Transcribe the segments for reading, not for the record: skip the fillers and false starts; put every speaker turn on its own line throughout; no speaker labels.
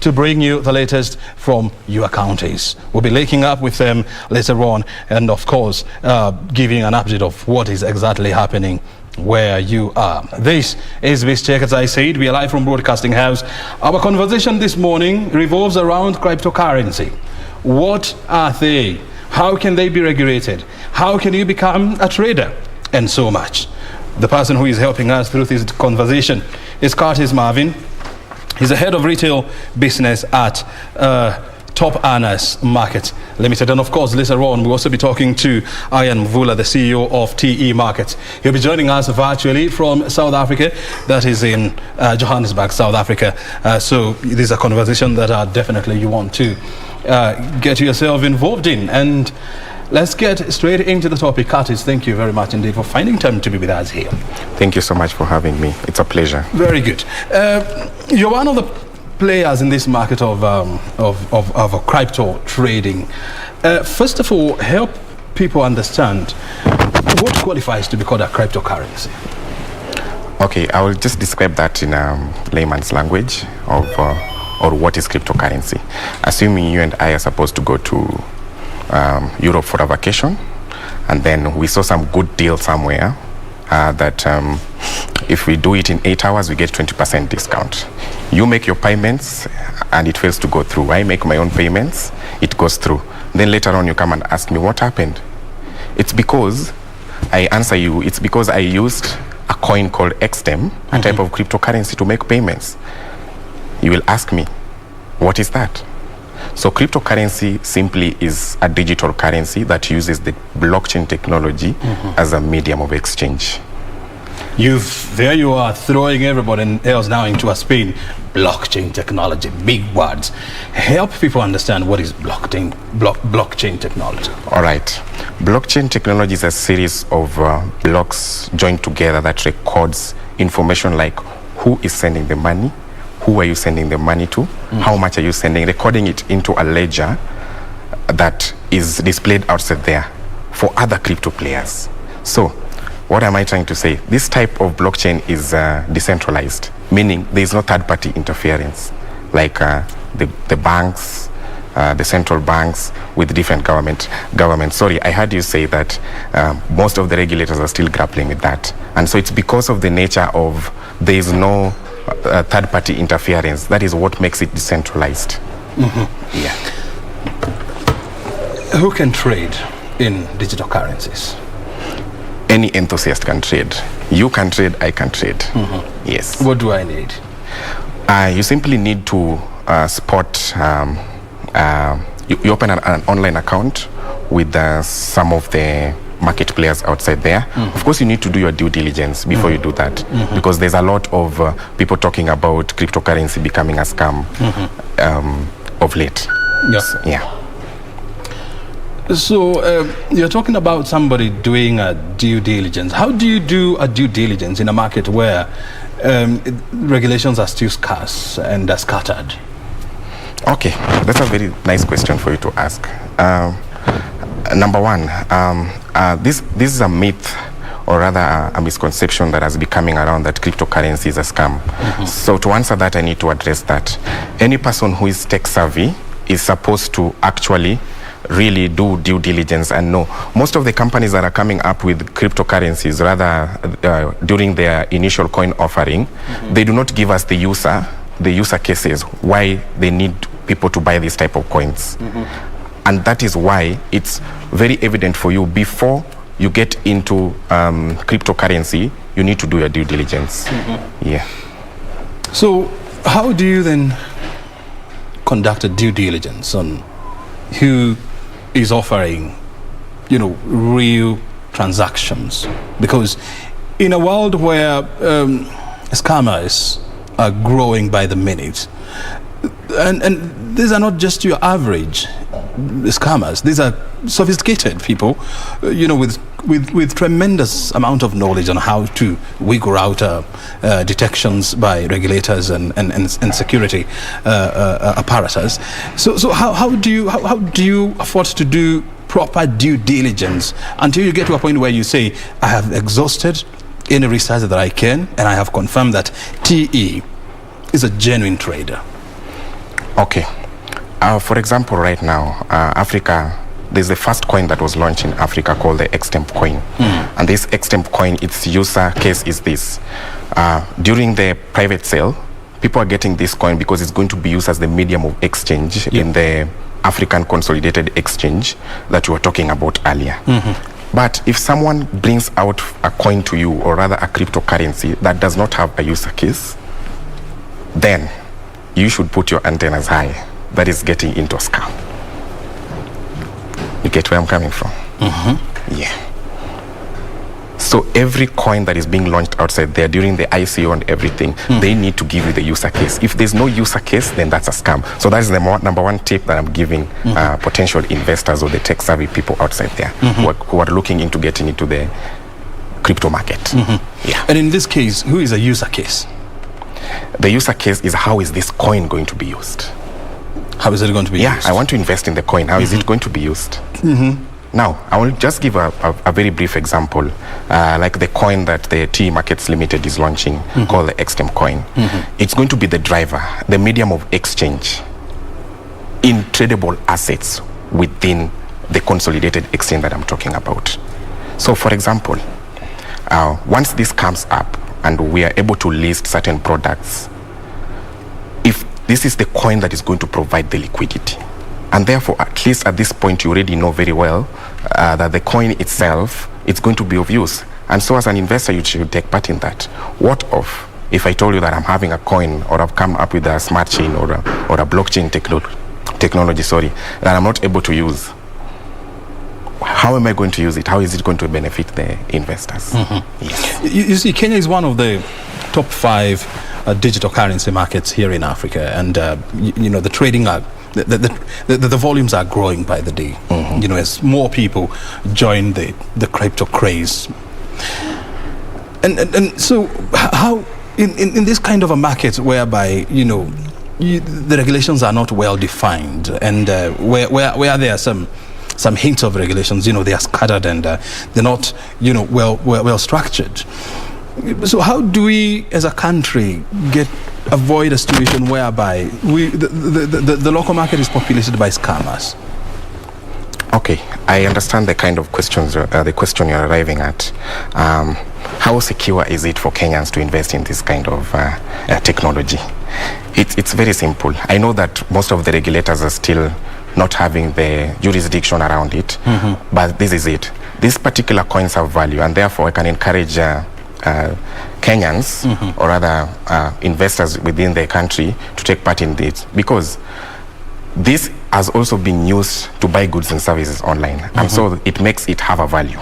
to bring you the latest from your counties. We'll be linking up with them later on and, of course, giving an update of what is exactly happening where you are. This is Bizcheck. As I said, we are live from Broadcasting House. Our conversation this morning revolves around cryptocurrency. What are they? How can they be regulated? How can you become a trader? And so much. The person who is helping us through this conversation is Curtis Marvin. He's the head of retail business at Top Earners Market Limited. And of course, later on, we'll also be talking to Ian Mvula, the CEO of TE Markets. He'll be joining us virtually from South Africa. That is in Johannesburg, South Africa. So this is a conversation that definitely you want to get yourself involved in. And let's get straight into the topic. Curtis, thank you very much indeed for finding time to be with us here.
Thank you so much for having me. It's a pleasure.
Very good. You're one of the players in this market of crypto trading. First of all, help people understand what qualifies to be called a cryptocurrency.
Okay, I will just describe that in layman's language of or what is cryptocurrency. Assuming you and I are supposed to go to Europe for a vacation, and then we saw some good deal somewhere that if we do it in 8 hours, we get 20% discount. You make your payments and it fails to go through. I make my own payments, it goes through. Then later on you come and ask me what happened. It's because I answer you, it's because I used a coin called XTEM, a type of cryptocurrency, to make payments. You will ask me, what is that? So cryptocurrency simply is a digital currency that uses the blockchain technology as a medium of exchange.
There you are, throwing everybody else now into a spin. Blockchain technology, big words. Help people understand what is blockchain technology.
All right. Blockchain technology is a series of blocks joined together that records information like who is sending the money, who are you sending the money to, how much are you sending, recording it into a ledger that is displayed outside there for other crypto players. So what am I trying to say? This type of blockchain is decentralized, meaning there is no third-party interference, like the banks, the central banks with different governments. Sorry, I heard you say that most of the regulators are still grappling with that. And so it's because of the nature of there is no third-party interference. That is what makes it decentralized. Yeah.
Who can trade in digital currencies?
Any enthusiast can trade. You can trade, I can trade. Yes.
What do I need?
You simply need to spot, you open an online account with some of the market players outside there. Of course, you need to do your due diligence before you do that, because there's a lot of people talking about cryptocurrency becoming a scam of late.
Yes.
Yeah.
So you're talking about somebody doing a due diligence. How do you do a due diligence in a market where regulations are still scarce and are scattered?
Okay, that's a very nice question for you to ask. Number one, this is a myth, or rather a misconception that has been coming around that cryptocurrency is a scam. So to answer that, I need to address that. Any person who is tech savvy is supposed to actually really do due diligence and know. Most of the companies that are coming up with cryptocurrencies, rather during their initial coin offering, they do not give us the user cases why they need people to buy this type of coins. And that is why it's very evident for you before you get into cryptocurrency, you need to do your due diligence. Yeah.
So how do you then conduct a due diligence on who is offering, real transactions? Because in a world where scammers are growing by the minute, and these are not just your average scammers, these are sophisticated people, with tremendous amount of knowledge on how to wiggle out detections by regulators and security apparatus. So how do you afford to do proper due diligence until you get to a point where you say, I have exhausted any research that I can, and I have confirmed that TE is a genuine trader?
Okay. For example, right now, Africa, there's the first coin that was launched in Africa called the Extemp coin. And this Extemp coin, its user case is this. During the private sale, people are getting this coin because it's going to be used as the medium of exchange in the African consolidated exchange that you were talking about earlier. But if someone brings out a coin to you, or rather a cryptocurrency that does not have a user case, then you should put your antennas high. That is getting into a scam. You get where I'm coming from? Yeah. So every coin that is being launched outside there during the ICO and everything, they need to give you the user case. If there's no user case, then that's a scam. So that's the number one tip that I'm giving potential investors or the tech-savvy people outside there who are looking into getting into the crypto market. Yeah.
And in this case, who is a user case?
The user case is, how is this coin going to be used?
How is it going to be used?
Yeah, I want to invest in the coin. How is it going to be used? Now, I will just give a very brief example, like the coin that the TE Markets Limited is launching, called the Extemp coin. It's going to be the driver, the medium of exchange in tradable assets within the consolidated exchange that I'm talking about. So, for example, once this comes up and we are able to list certain products, if this is the coin that is going to provide the liquidity. And therefore, at least at this point, you already know very well that the coin itself, it's going to be of use. And so as an investor, you should take part in that. What of if I told you that I'm having a coin, or I've come up with a smart chain or a blockchain technology, that I'm not able to use? How am I going to use it? How is it going to benefit the investors? Yes.
You see, Kenya is one of the top 5 digital currency markets here in Africa, and you know, the trading the volumes are growing by the day. You know, as more people join the crypto craze, and so how in this kind of a market whereby, you know, the regulations are not well defined, and where there are some hints of regulations, you know, they are scattered and they're not, you know, well structured. So how do we as a country avoid a situation whereby the local market is populated by scammers?
Okay, I understand the kind of questions, the question you're arriving at. How secure is it for Kenyans to invest in this kind of technology? It's very simple. I know that most of the regulators are still not having the jurisdiction around it, but this is it. These particular coins have value, and therefore I can encourage Kenyans or other investors within the country to take part in this, because this has also been used to buy goods and services online, and so it makes it have a value.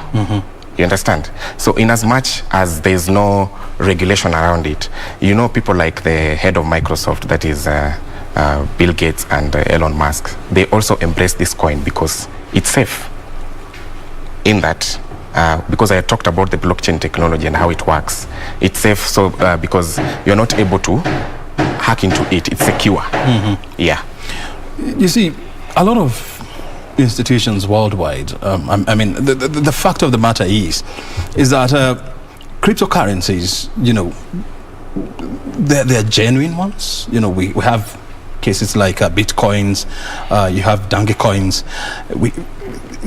You understand? So in as much as there's no regulation around it, you know, people like the head of Microsoft, that is Bill Gates and Elon Musk, they also embrace this coin because it's safe. In that, because I talked about the blockchain technology and how it works, it's safe. So because you're not able to hack into it, it's secure. Yeah.
You see, a lot of institutions worldwide, I mean, the fact of the matter is that cryptocurrencies, you know, they're genuine ones. You know, we have cases like Bitcoins, you have Dange coins.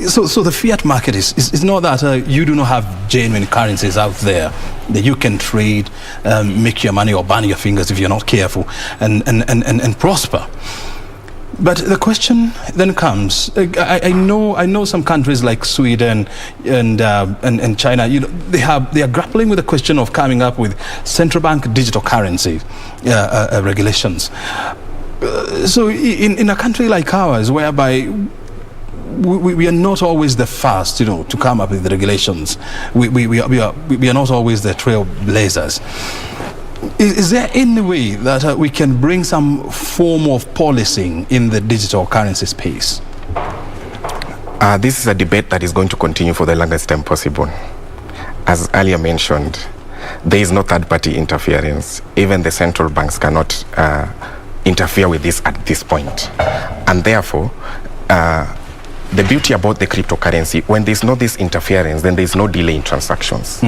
So the fiat market is not that you do not have genuine currencies out there that you can trade, make your money or burn your fingers if you're not careful, and prosper. But the question then comes, I know some countries like Sweden and China, you know, they are grappling with the question of coming up with central bank digital currency regulations. So in a country like ours, whereby we are not always the first, you know, to come up with the regulations, we are not always the trailblazers. Is there any way that we can bring some form of policing in the digital currency space?
This is a debate that is going to continue for the longest time possible. As earlier mentioned, there is no third-party interference. Even the central banks cannot interfere with this at this point. And therefore, the beauty about the cryptocurrency, when there's no this interference, then there's no delay in transactions.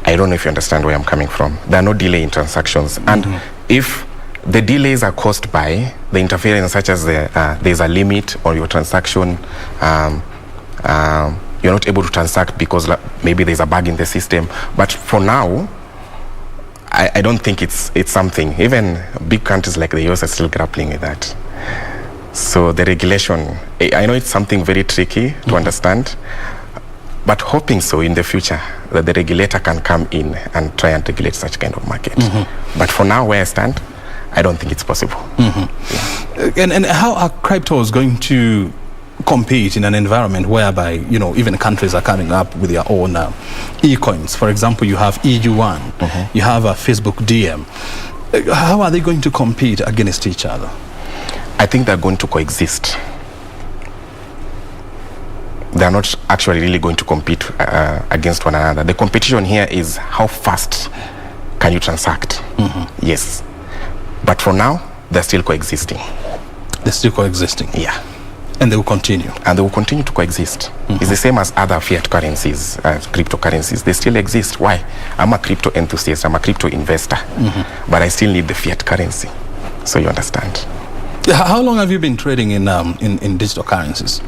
I don't know if you understand where I'm coming from. There are no delay in transactions. And if The delays are caused by the interference, such as there's a limit on your transaction. You're not able to transact because maybe there's a bug in the system. But for now, I don't think it's something. Even big countries like the US are still grappling with that. So the regulation, I know it's something very tricky to understand, but hoping so in the future that the regulator can come in and try and regulate such kind of market. But for now, where I stand, I don't think it's possible. Yeah.
And how are cryptos going to compete in an environment whereby, you know, even countries are coming up with their own e-coins? For example, you have EU1, you have a Facebook DM. How are they going to compete against each other?
I think they're going to coexist. They're not actually really going to compete against one another. The competition here is how fast can you transact. Yes. But for now, they're still coexisting.
They're still coexisting?
Yeah.
And they will continue?
And they will continue to coexist. It's the same as other fiat currencies, cryptocurrencies. They still exist. Why? I'm a crypto enthusiast. I'm a crypto investor. But I still need the fiat currency. So you understand.
How long have you been trading in digital currencies?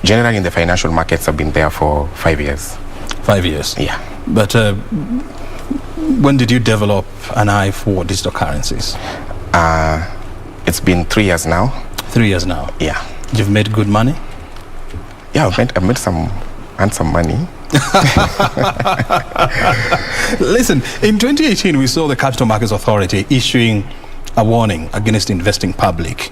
Generally in the financial markets, I've been there for 5 years. 5 years? Yeah.
But when did you develop an eye for digital currencies?
It's been 3 years now.
3 years now?
Yeah.
You've made good money?
Yeah, I've made some money.
Listen, in 2018, we saw the Capital Markets Authority issuing a warning against investing public,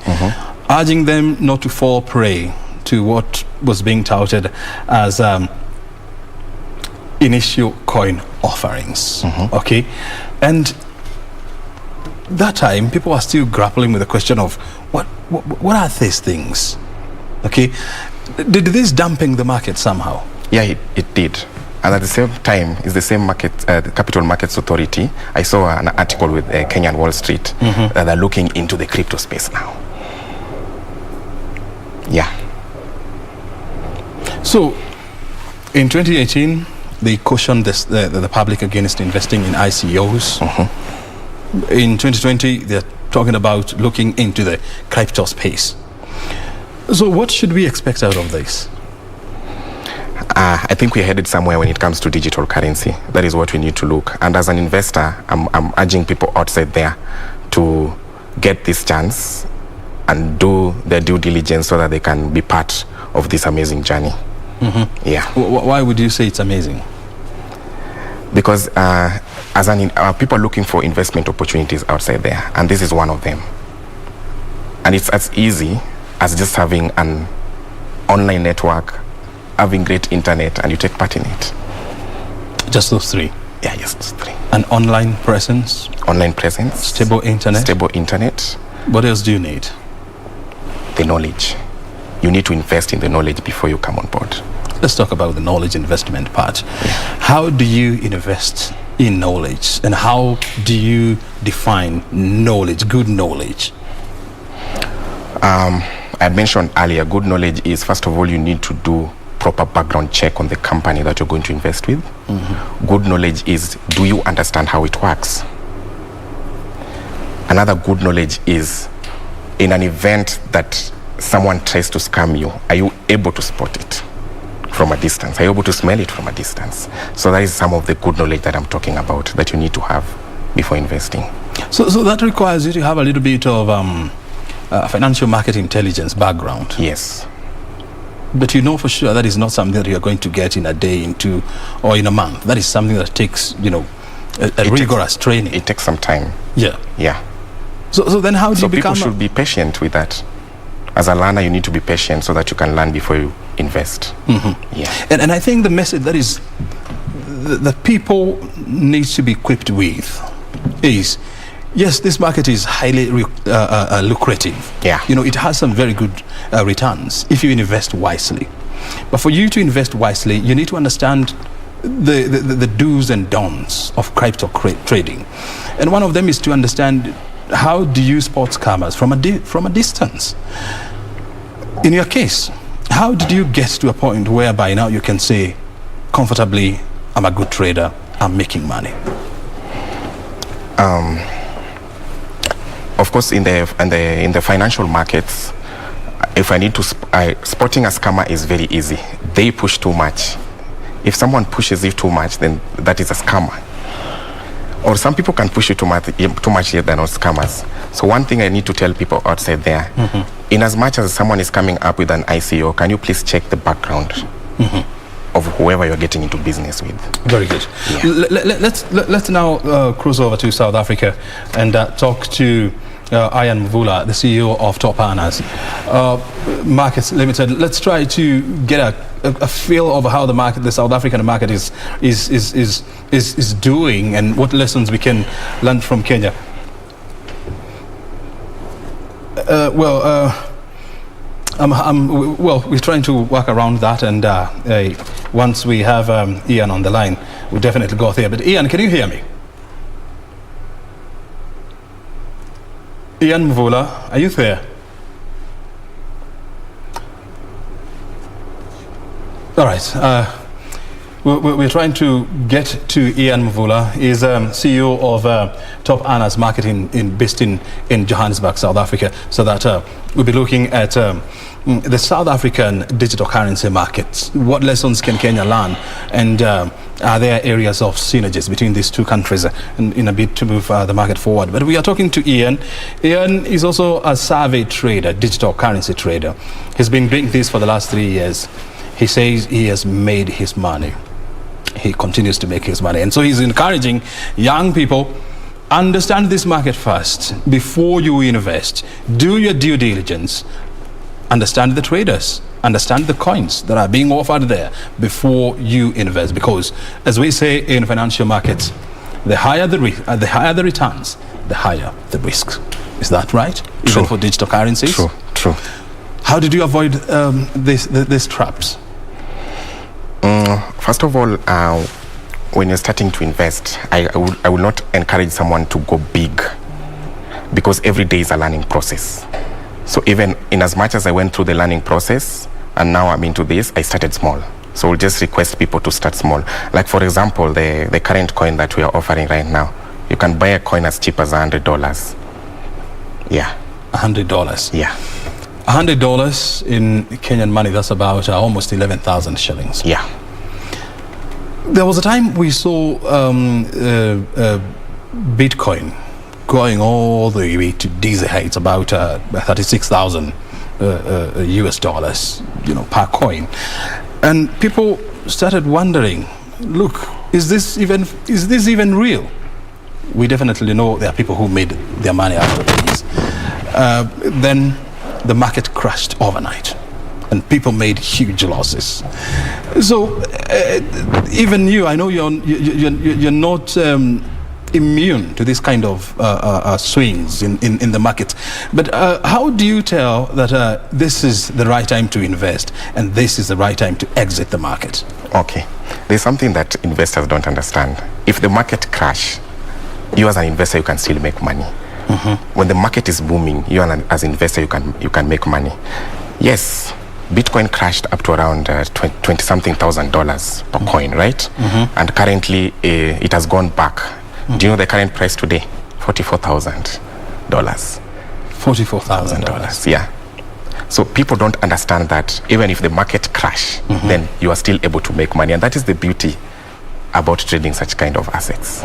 urging them not to fall prey to what was being touted as initial coin offerings. Okay, and that time people are still grappling with the question of what are these things? Okay, did this damping the market somehow?
Yeah, it did. And at the same time, it's the same market, the Capital Markets Authority. I saw an article with Kenyan Wall Street that are looking into the crypto space now. Yeah. So, in 2018, they cautioned the public against investing in ICOs. In 2020, they're talking about looking into the crypto space. So, what should we expect out of this? I think we're headed somewhere when it comes to digital currency. That is what we need to look. And as an investor, I'm urging people outside there to get this chance and do their due diligence so that they can be part of this amazing journey. Yeah.
Why would you say it's amazing?
Because people are looking for investment opportunities outside there, and this is one of them. And it's as easy as just having an online network, having great internet, and you take part in it.
Just those three?
Yeah, just those three.
An online presence?
Online presence.
Stable internet?
Stable internet.
What else do you need?
The knowledge. You need to invest in the knowledge before you come on board.
Let's talk about the knowledge investment part. How do you invest in knowledge, and how do you define knowledge, good knowledge?
I mentioned earlier, good knowledge is, first of all, you need to do proper background check on the company that you're going to invest with. Good knowledge is, do you understand how it works? Another good knowledge is, in an event that someone tries to scam you, are you able to spot it from a distance? Are you able to smell it from a distance? So that is some of the good knowledge that I'm talking about that you need to have before investing.
So that requires you to have a little bit of financial market intelligence background.
Yes.
But you know for sure that is not something that you're going to get in a day, in 2, or in a month. That is something that takes, you know, a rigorous training.
It takes some time.
Yeah.
Yeah.
So then how do you become...
So people should be patient with that. As a learner, you need to be patient so that you can learn before you invest. Yeah.
And I think the message that is the people need to be equipped with is, yes, this market is highly lucrative.
Yeah.
You know, it has some very good returns if you invest wisely. But for you to invest wisely, you need to understand the do's and don'ts of crypto trading. And one of them is to understand, how do you spot scammers from a distance? In your case, how did you get to a point whereby now you can say comfortably, I'm a good trader, I'm making money?
Of course, in the financial markets, if I need to, spotting a scammer is very easy. They push too much. If someone pushes you too much, then that is a scammer. Or some people can push you too much, yet they're not scammers. So one thing I need to tell people outside there, in as much as someone is coming up with an ICO, can you please check the background of whoever you're getting into business with? Very good.
Yeah. Let's now cruise over to South Africa and talk to Ian Mvula, the CEO of Top Earners Markets Limited. Let's try to get a feel of how the South African market is doing and what lessons we can learn from Kenya. Well, we're trying to work around that, and once we have Ian on the line, we'll definitely go there. But Ian, can you hear me? Ian Mvula, are you there? All right. We're trying to get to Ian Mvula. He's CEO of Top Earners Marketing based in Johannesburg, South Africa. So that we'll be looking at the South African digital currency markets. What lessons can Kenya learn? And are there areas of synergies between these two countries in a bid to move the market forward? But we are talking to Ian. Ian is also a savvy trader, digital currency trader. He's been doing this for the last 3 years. He says he has made his money. He continues to make his money. And so he's encouraging young people, understand this market first before you invest. Do your due diligence. Understand the traders. Understand the coins that are being offered there before you invest. Because as we say in financial markets, the higher the returns, the higher the risks. Is that right? True. Even for digital currencies?
True.
How did you avoid these traps?
First of all, when you're starting to invest, I will not encourage someone to go big, because every day is a learning process. So even in as much as I went through the learning process and now I'm into this, I started small. So we'll just request people to start small. Like for example, the current coin that we are offering right now, you can buy a coin as cheap as $100. Yeah.
$100?
Yeah.
$100 in Kenyan money, that's about almost 11,000 shillings.
Yeah.
There was a time we saw Bitcoin going all the way to dizzy heights, about 36,000 US dollars, per coin. And people started wondering, look, is this even real? We definitely know there are people who made their money out of these. Then the market crashed overnight and people made huge losses. So even you, I know you're not immune to this kind of swings in the market. But how do you tell that this is the right time to invest and this is the right time to exit the market?
Okay. There's something that investors don't understand. If the market crash, you as an investor, you can still make money. When the market is booming, you as an investor, you can make money. Yes, Bitcoin crashed up to around $20-something thousand per coin, right? And currently it has gone back. Do you know the current price today? $44,000.
$44,000.
Yeah. So people don't understand that even if the market crash, then you are still able to make money, and that is the beauty about trading such kind of assets.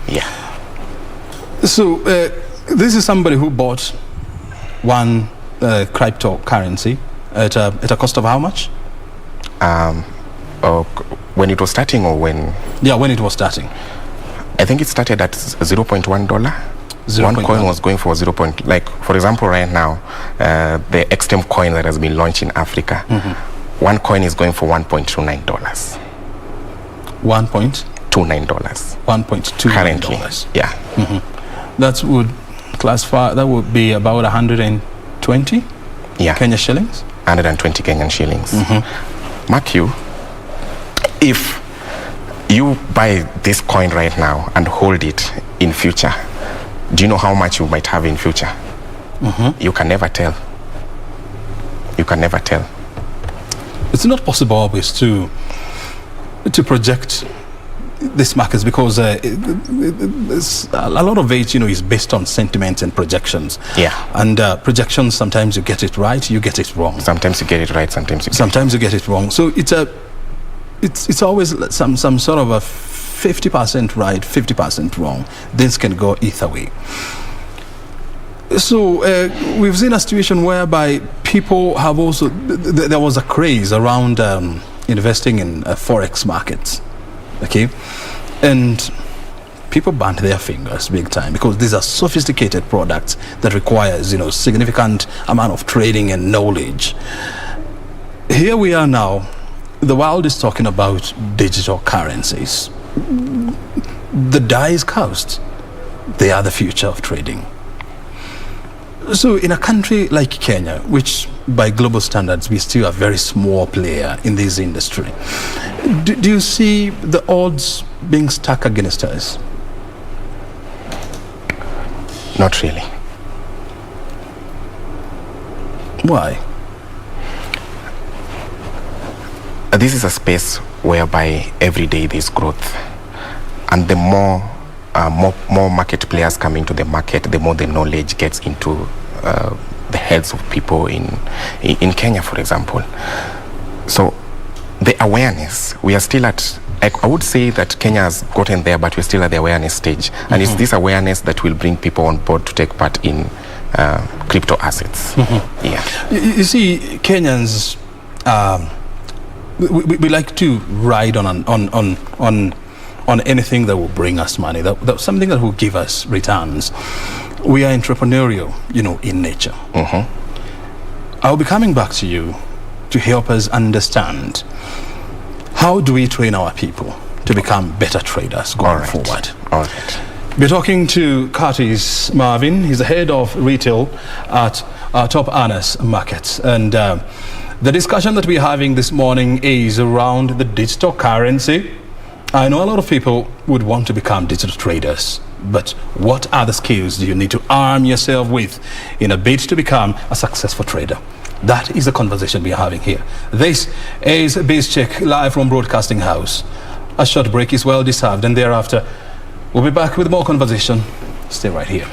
Yeah.
So this is somebody who bought one cryptocurrency at a cost of how much?
When it was starting, or when? Yeah,
when it was starting.
I think it started at $0.1. One coin was going for like for example, right now, the XTM coin that has been launched in Africa, one coin is going for $1.29. $1.29. $1.29 currently. Yeah.
That would classify. That would be about 120. Yeah. Kenya shillings.
120 Kenyan shillings. Mark you, if you buy this coin right now and hold it in future, do you know how much you might have in future? You can never tell. You can never tell.
It's not possible always to project these markets because a lot of it, is based on sentiments and projections.
Yeah.
And projections, sometimes you get it right, you get it wrong.
Sometimes you get it right, sometimes
you get it wrong. So it's always some sort of a 50% right, 50% wrong. Things can go either way. So we've seen a situation whereby people have also, there was a craze around investing in forex markets, okay? And people burnt their fingers big time because these are sophisticated products that requires, significant amount of trading and knowledge. Here we are now, the world is talking about digital currencies. The die is cast. They are the future of trading. So in a country like Kenya, which by global standards, we still a very small player in this industry, do you see the odds being stacked against us?
Not really.
Why?
This is a space whereby every day there's growth. And the more market players come into the market, the more the knowledge gets into the heads of people in Kenya, for example. So the awareness, we are still at, I would say that Kenya has gotten there, but we're still at the awareness stage. And it's this awareness that will bring people on board to take part in crypto assets. Yeah.
You see, Kenyans, we like to ride on anything that will bring us money, that something that will give us returns. We are entrepreneurial, in nature. I'll be coming back to you to help us understand how do we train our people to become better traders going forward.
All right.
We're talking to Curtis Marvin. He's the head of retail at Top Earners Markets. And the discussion that we're having this morning is around the digital currency. I know a lot of people would want to become digital traders, but what other skills do you need to arm yourself with in a bid to become a successful trader? That is the conversation we are having here. This is Bizcheck live from Broadcasting House. A short break is well deserved, and thereafter we'll be back with more conversation. Stay right here.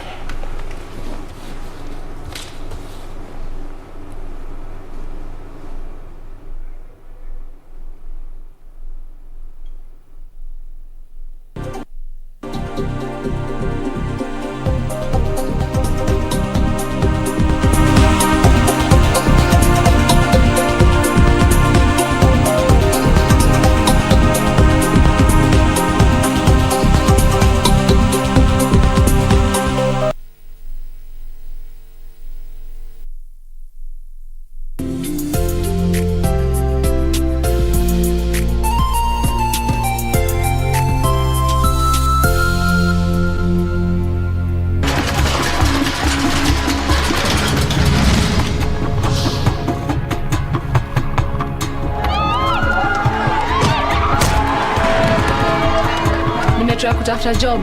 Kutafuta job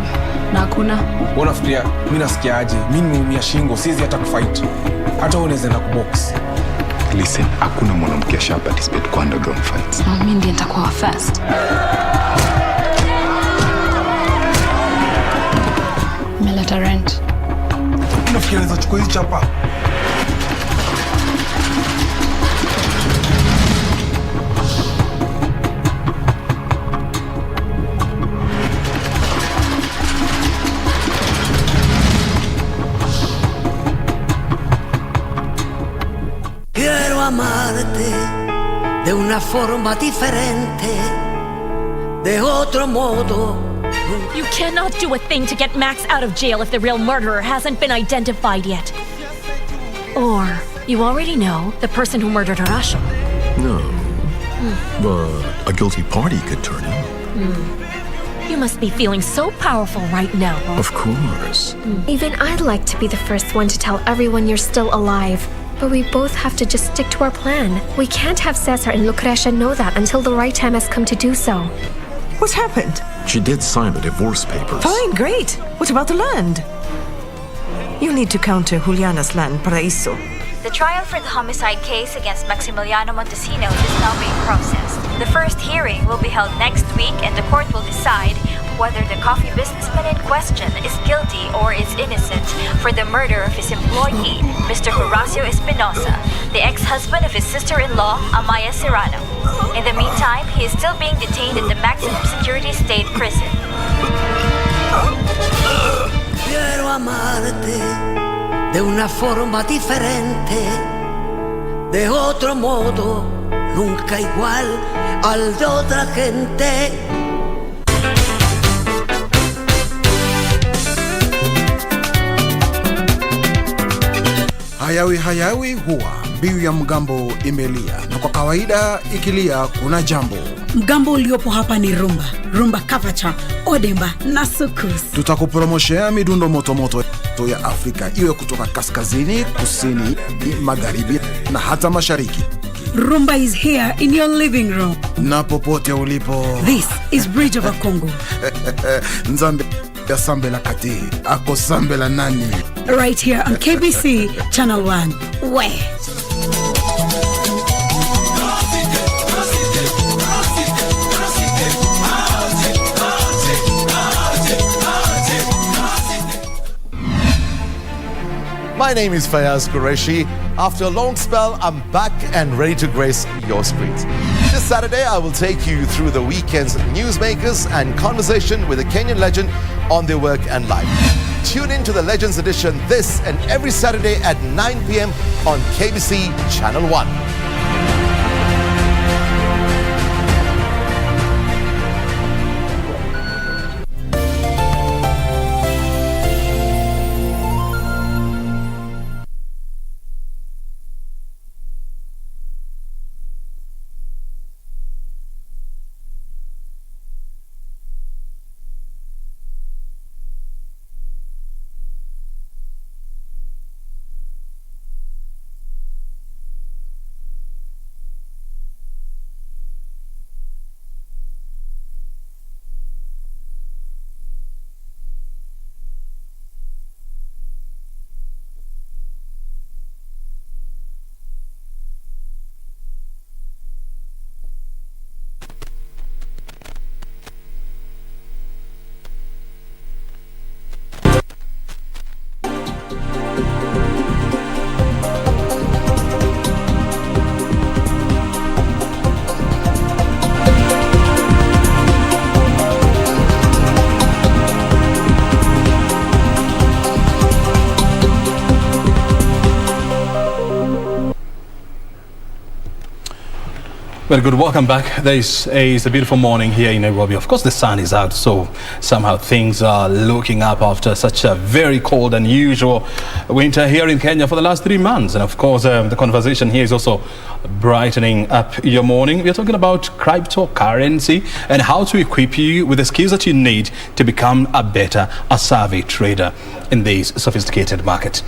na hakuna.
Unafikiria mimi nasikiaje? Mimi nimeumia shingo, siwezi hata kufight. Hata unaweza na kubox.
Listen, hakuna mwanamke asha participate kwa underground fights.
Mimi ndiye nitakuwa first. Meleta rent.
Unafikiria naweza chukua hizi chapa?
Amarte de una forma diferente, de otro modo.
You cannot do a thing to get Max out of jail if the real murderer hasn't been identified yet. Or you already know the person who murdered Horacio.
No, but a guilty party could turn up.
You must be feeling so powerful right now.
Of course.
Even I'd like to be the first one to tell everyone you're still alive. But we both have to just stick to our plan. We can't have Cesar and Lucrecia know that until the right time has come to do so.
What's happened?
She did sign the divorce papers.
Fine, great. What about the land? You need to counter Juliana's land, Paraíso.
The trial for the homicide case against Maximiliano Montesinos is now being processed. The first hearing will be held next week and the court will decide whether the coffee businessman in question is guilty or is innocent for the murder of his employee, Mr. Horacio Espinosa, the ex-husband of his sister-in-law, Amaya Serrano. In the meantime, he is still being detained in the maximum security state prison.
Quiero amarte de una forma diferente, de otro modo, nunca igual al de otra gente.
Hayawi huwa mbiu ya mgambo imelia, na kwa kawaida ikilia kuna jambo.
Mgambo uliopo hapa ni rumba kapacha, odemba na sukus.
Tutakupromoshea midundo moto ya Afrika, iwe kutoka kaskazini, kusini, magharibi na hata mashariki.
Rumba is here in your living room.
Na popote ulipo.
This is Bridge of Congo.
Nzambe ya sambe la kati, ako sambe la nani.
Right here on KBC Channel 1. Where?
My name is Fayaz Qureshi. After a long spell, I'm back and ready to grace your screens. This Saturday, I will take you through the weekend's newsmakers and conversation with a Kenyan legend on their work and life. Tune in to the Legends Edition this and every Saturday at 9 p.m. on KBC Channel 1.
Very good, welcome back. This is a beautiful morning here in Nairobi. Of course, the sun is out, so somehow things are looking up after such a very cold and unusual winter here in Kenya for the last 3 months. And of course, the conversation here is also brightening up your morning. We're talking about cryptocurrency and how to equip you with the skills that you need to become a savvy trader in this sophisticated market.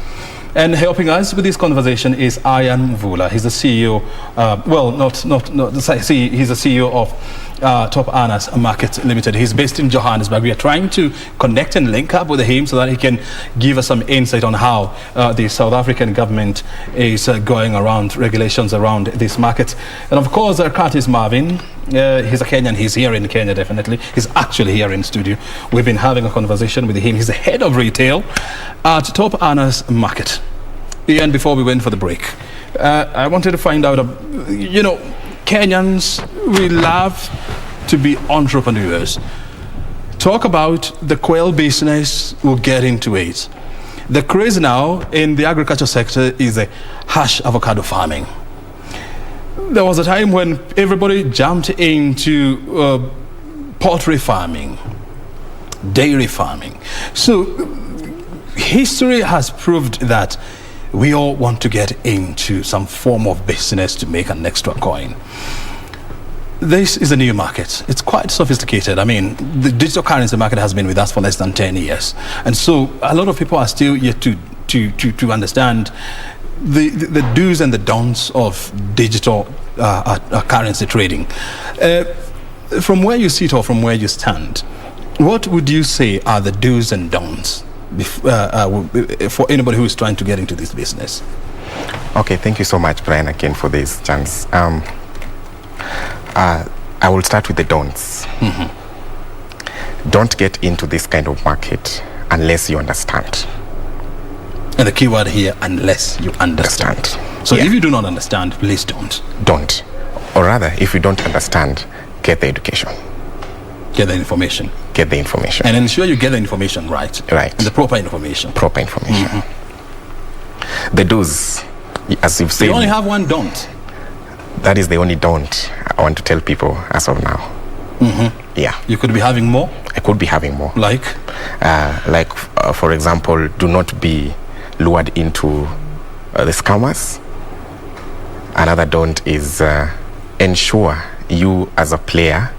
And helping us with this conversation is Ian Mvula. He's the CEO, he's the CEO of Top Earners Market Limited. He's based in Johannesburg. We are trying to connect and link up with him so that he can give us some insight on how the South African government is going around regulations around this market. And of course, Curtis Marvin, he's a Kenyan. He's here in Kenya, definitely. He's actually here in studio. We've been having a conversation with him. He's the head of retail at Top Earners Market. Ian, before we went for the break, I wanted to find out, Kenyans, we love to be entrepreneurs. Talk about the quail business, we'll get into it. The craze now in the agriculture sector is a hash avocado farming. There was a time when everybody jumped into poultry farming, dairy farming. So history has proved that we all want to get into some form of business to make an extra coin. This is a new market. It's quite sophisticated. I mean, the digital currency market has been with us for less than 10 years. And so a lot of people are still yet to understand the do's and the don'ts of digital currency trading. From where you sit or from where you stand, what would you say are the do's and don'ts for anybody who is trying to get into this business?
Okay, thank you so much, Brian, again for this chance. I will start with the don'ts. Don't get into this kind of market unless you understand.
And the key word here, unless you understand. So if you do not understand, please don't.
Don't. Or rather, if you don't understand, get the education.
Get the information.
Get the information.
And ensure you get the information right.
Right.
And the proper information.
Proper information. The do's, as you've said.
You only have one don't.
That is the only don't I want to tell people as of now. Yeah.
You could be having more?
I could be having more.
Like?
For example, do not be lured into the scammers. Another don't is ensure you as a player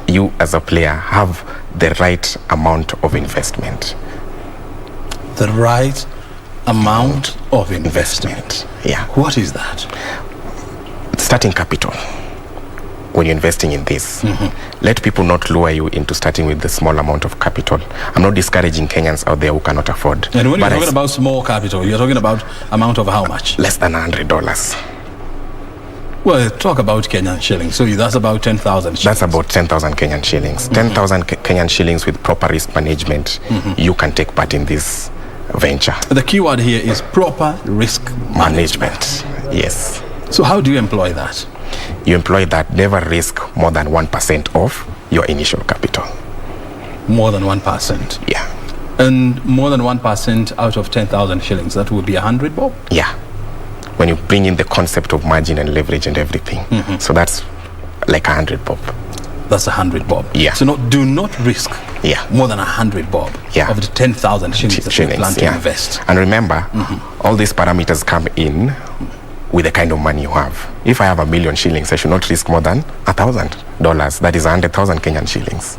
have the right amount of investment.
The right amount of investment.
Yeah.
What is that?
Starting capital. When you're investing in this, let people not lure you into starting with the small amount of capital. I'm not discouraging Kenyans out there who cannot afford.
And when you're talking about small capital, you're talking about amount of how much?
Less than $100.
Well, talk about Kenyan shillings. So that's about 10,000 shillings.
That's about 10,000 Kenyan shillings. 10,000 Kenyan shillings with proper risk management. You can take part in this venture.
The key word here is proper risk management.
Yes.
So how do you employ that?
You employ that, never risk more than 1% of your initial capital.
More than 1%?
Yeah.
And more than 1% out of 10,000 shillings, that would be 100 bob?
Yeah. When you bring in the concept of margin and leverage and everything. So that's like 100 bob.
That's 100 bob.
Yeah.
So do not risk more than 100 bob of the 10,000 shillings that you plan to invest.
And remember, all these parameters come in with the kind of money you have. If I have 1 million shillings, I should not risk more than $1,000. That is 100,000 Kenyan shillings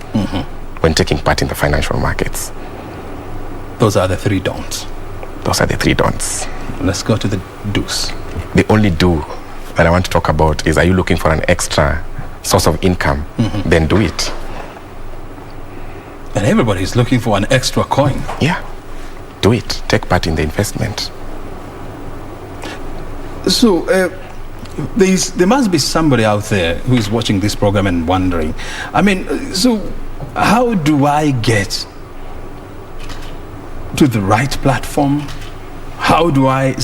when taking part in the financial markets.
Those are the three don'ts.
Those are the three don'ts.
Let's go to the do's.
The only do that I want to talk about is, are you looking for an extra source of income? Then do it.
And everybody is looking for an extra coin.
Yeah. Do it. Take part in the investment.
So, there must be somebody out there who is watching this program and wondering, I mean, so how do I get to the right platform? How do I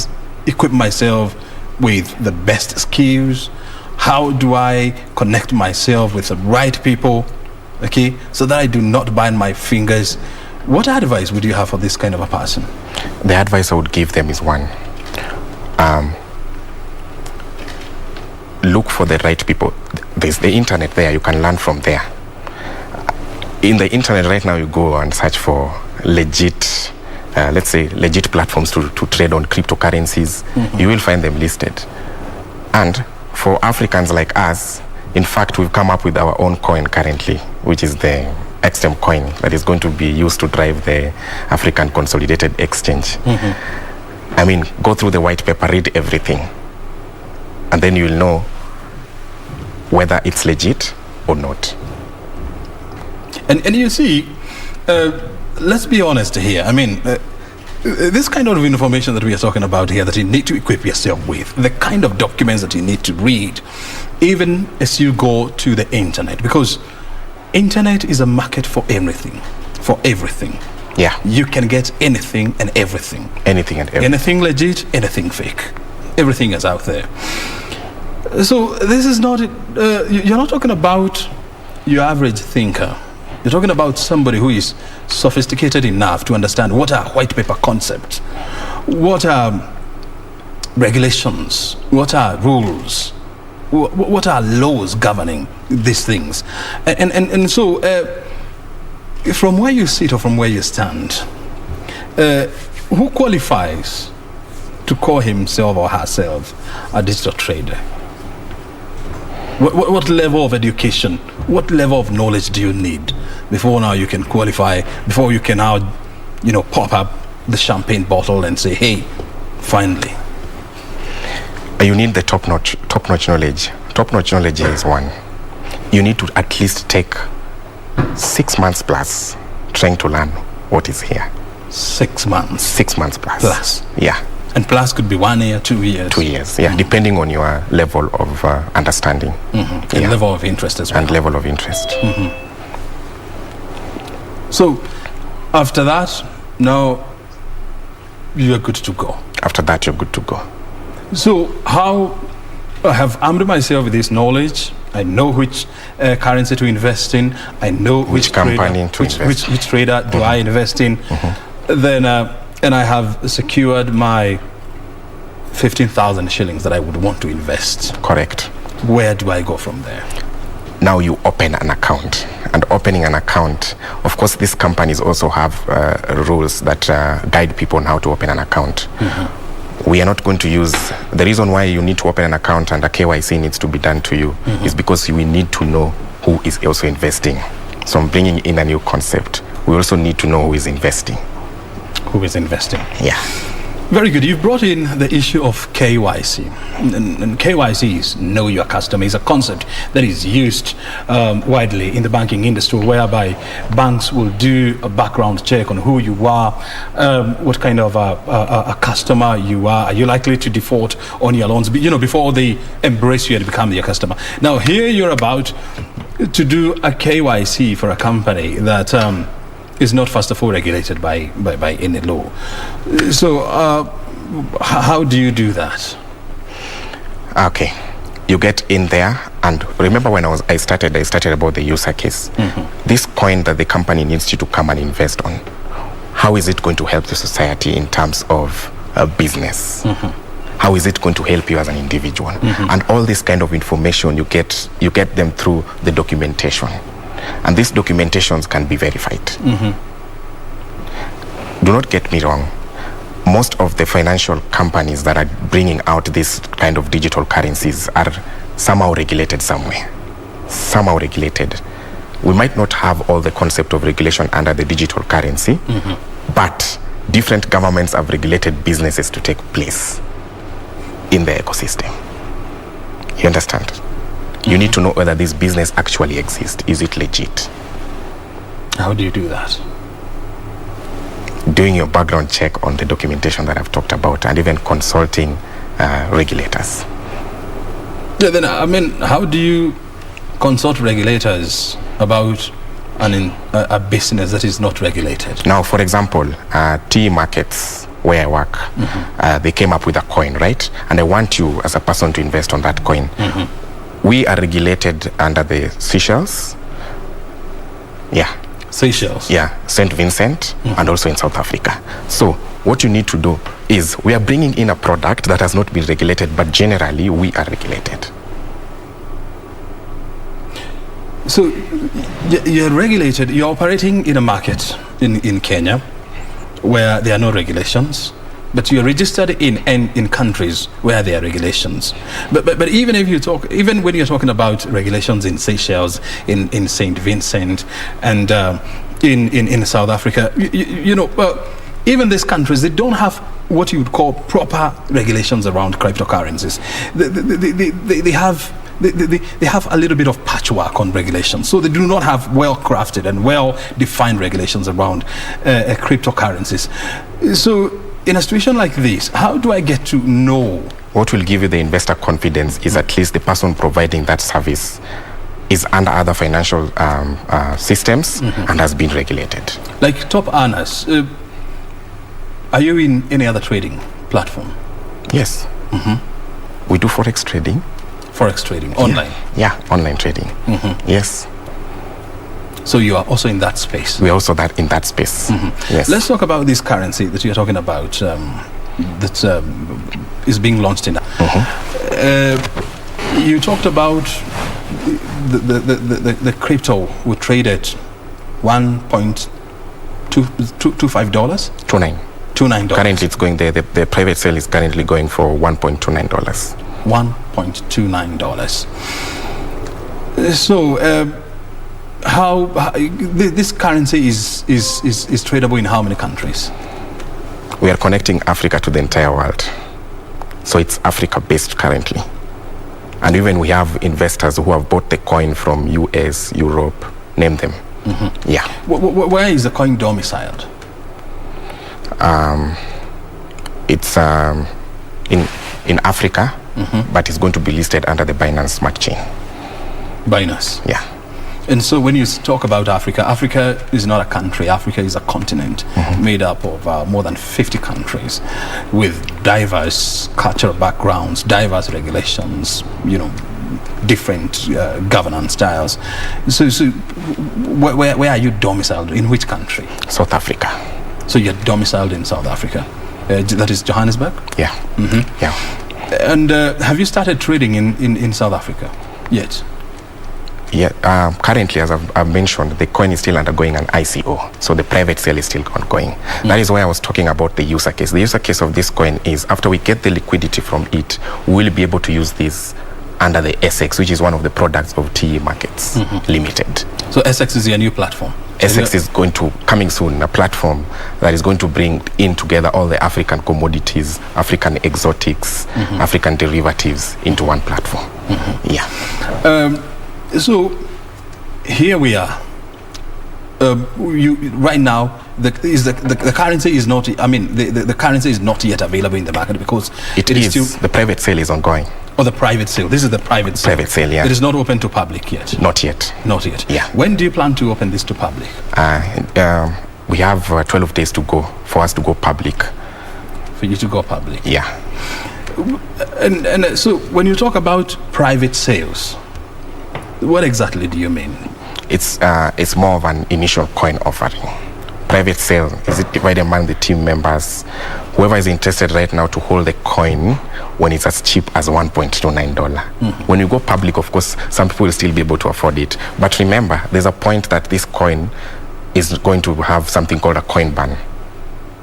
equip myself with the best skills? How do I connect myself with the right people, okay, so that I do not burn my fingers? What advice would you have for this kind of a person?
The advice I would give them is one. Look for the right people. There's the internet there. You can learn from there. In the internet right now, you go and search for legit, let's say, legit platforms to trade on cryptocurrencies. You will find them listed. And for Africans like us, in fact, we've come up with our own coin currently, which is the XM coin that is going to be used to drive the African Consolidated Exchange. I mean, go through the white paper, read everything, and then you'll know whether it's legit or not.
And you see, let's be honest here. I mean, this kind of information that we are talking about here, that you need to equip yourself with, the kind of documents that you need to read, even as you go to the internet, because internet is a market for everything. Yeah. You can get anything and everything.
Anything and everything.
Anything legit, anything fake. Everything is out there. So this is not, you're not talking about your average thinker. You're talking about somebody who is sophisticated enough to understand what are white paper concepts, what are regulations, what are rules, what are laws governing these things. And so from where you sit or from where you stand, who qualifies to call himself or herself a digital trader? What level of education, what level of knowledge do you need before now you can qualify, before you can now, pop up the champagne bottle and say, hey, finally?
You need the top-notch knowledge. Top-notch knowledge is one. You need to at least take 6 months plus trying to learn what is here.
6 months?
6 months plus.
Plus?
Yeah.
And plus could be 1 year, 2 years.
2 years, yeah, depending on your level of understanding.
And level of interest as well.
And level of interest.
So, after that, now you're good to go.
After that, you're good to go.
So, how I have armed myself with this knowledge? I know which currency to invest in. I know which
company
trader,
to invest.
Which trader do I invest in? Then, and I have secured my 15,000 shillings that I would want to invest.
Correct.
Where do I go from there?
Now you open an account. And opening an account, of course, these companies also have rules that guide people on how to open an account. We are not going to use, the reason why you need to open an account and a KYC needs to be done to you is because we need to know who is also investing. So I'm bringing in a new concept. We also need to know who is investing.
Who is investing?
Yeah.
Very good. You've brought in the issue of KYC. And KYC is Know Your Customer. It's a concept that is used widely in the banking industry, whereby banks will do a background check on who you are, what kind of a customer you are you likely to default on your loans, before they embrace you and become your customer. Now, here you're about to do a KYC for a company that is not, first of all, regulated by any law. So how do you do that?
Okay, you get in there, and remember when I started about the user case. This coin that the company needs you to come and invest on, how is it going to help the society in terms of business? How is it going to help you as an individual? And all this kind of information you get them through the documentation. And these documentations can be verified. Do not get me wrong. Most of the financial companies that are bringing out this kind of digital currencies are somehow regulated somewhere. Somehow regulated. We might not have all the concept of regulation under the digital currency, but different governments have regulated businesses to take place in the ecosystem. You understand? You need to know whether this business actually exists. Is it legit?
How do you do that?
Doing your background check on the documentation that I've talked about, and even consulting regulators.
Yeah, then, how do you consult regulators about a business that is not regulated?
Now, for example, tea markets where I work, they came up with a coin, right? And I want you as a person to invest on that coin. We are regulated under the Seychelles. Yeah.
Seychelles?
Yeah, St. Vincent, and also in South Africa. So what you need to do is, we are bringing in a product that has not been regulated, but generally we are regulated.
So you're regulated, you're operating in a market in Kenya where there are no regulations, but you're registered in countries where there are regulations. But even when you're talking about regulations in Seychelles, in St. Vincent, and in South Africa, even these countries, they don't have what you would call proper regulations around cryptocurrencies. They have a little bit of patchwork on regulations, so they do not have well-crafted and well-defined regulations around cryptocurrencies. So in a situation like this, how do I get to know?
What will give you the investor confidence is at least the person providing that service is under other financial systems and has been regulated.
Like top earners, are you in any other trading platform?
Yes. We do forex trading.
Forex trading, online?
Yeah, online trading. Yes.
So you are also in that space?
We are also in that space. Yes.
Let's talk about this currency that you're talking about that is being launched in. You talked about the crypto we traded $1.25. $29.
Currently it's going there. The private sale is currently going for $1.29.
$1.29. So how this currency is tradable in how many countries?
We are connecting Africa to the entire world, so it's Africa based currently, and even we have investors who have bought the coin from US, Europe, name them. Yeah.
Where is the coin domiciled?
It's in Africa, but it's going to be listed under the Binance Smart Chain.
Binance?
Yeah.
And so when you talk about Africa, Africa is not a country. Africa is a continent made up of more than 50 countries with diverse cultural backgrounds, diverse regulations, you know, different governance styles. So where are you domiciled? In which country?
South Africa.
So you're domiciled in South Africa? That is Johannesburg?
Yeah. Yeah.
And have you started trading in South Africa yet?
Yeah, currently, as I've mentioned, the coin is still undergoing an ICO, so the private sale is still ongoing. That is why I was talking about the user case. The user case of this coin is after we get the liquidity from it, we'll be able to use this under the SX, which is one of the products of TE Markets Limited.
So SX is your new platform?
SX is going to, coming soon, a platform that is going to bring in together all the African commodities, African exotics, African derivatives into one platform. Yeah.
So here we are. Right now, the currency is not. I mean, the currency is not yet available in the market because
it is still, the private sale is ongoing.
Oh, the private sale. This is the private sale.
Private sale, yeah.
It is not open to public yet.
Not yet.
Not yet.
Yeah.
When do you plan to open this to public?
We have 12 days to go for us to go public.
For you to go public.
Yeah.
And so when you talk about private sales, what exactly do you mean?
It's more of an initial coin offering. Private sale is it divided among the team members. Whoever is interested right now to hold the coin when it's as cheap as $1.29. When you go public, of course, some people will still be able to afford it. But remember, there's a point that this coin is going to have something called a coin ban.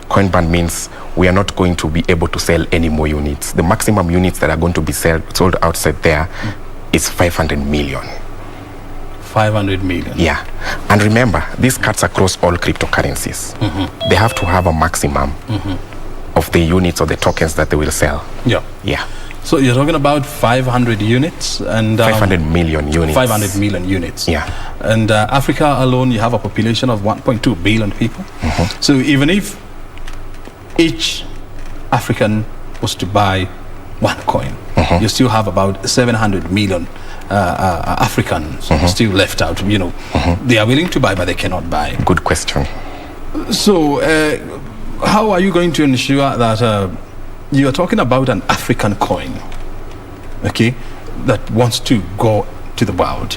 Coin ban means we are not going to be able to sell any more units. The maximum units that are going to be sold outside there is 500 million.
500 million.
Yeah. And remember, this cuts across all cryptocurrencies. They have to have a maximum of the units or the tokens that they will sell.
Yeah.
Yeah.
So you're talking about 500 units and
500 million units.
500 million units.
Yeah.
And Africa alone, you have a population of 1.2 billion people. So even if each African was to buy one coin, you still have about 700 million Africans still left out. You know, they are willing to buy, but they cannot buy.
Good question.
So, how are you going to ensure that you are talking about an African coin, okay, that wants to go to the world?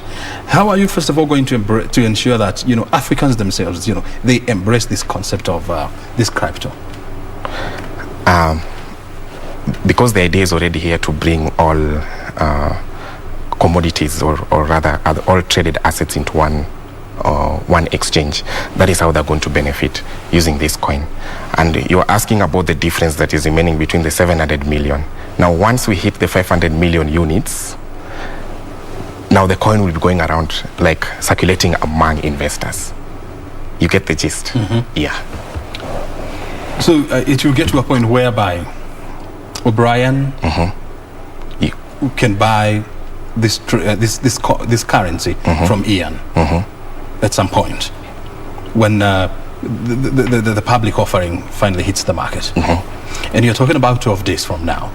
How are you, first of all, going to ensure that, you know, Africans themselves, you know, they embrace this concept of this crypto?
Because the idea is already here to bring all commodities or rather all traded assets into one exchange. That is how they're going to benefit using this coin. And you're asking about the difference that is remaining between the 700 million. Now, once we hit the 500 million units, now the coin will be going around, like circulating among investors. You get the gist? Yeah.
So it will get to a point whereby O'Brien can buy this currency from Ian at some point when the public offering finally hits the market. And you're talking about 12 days from now.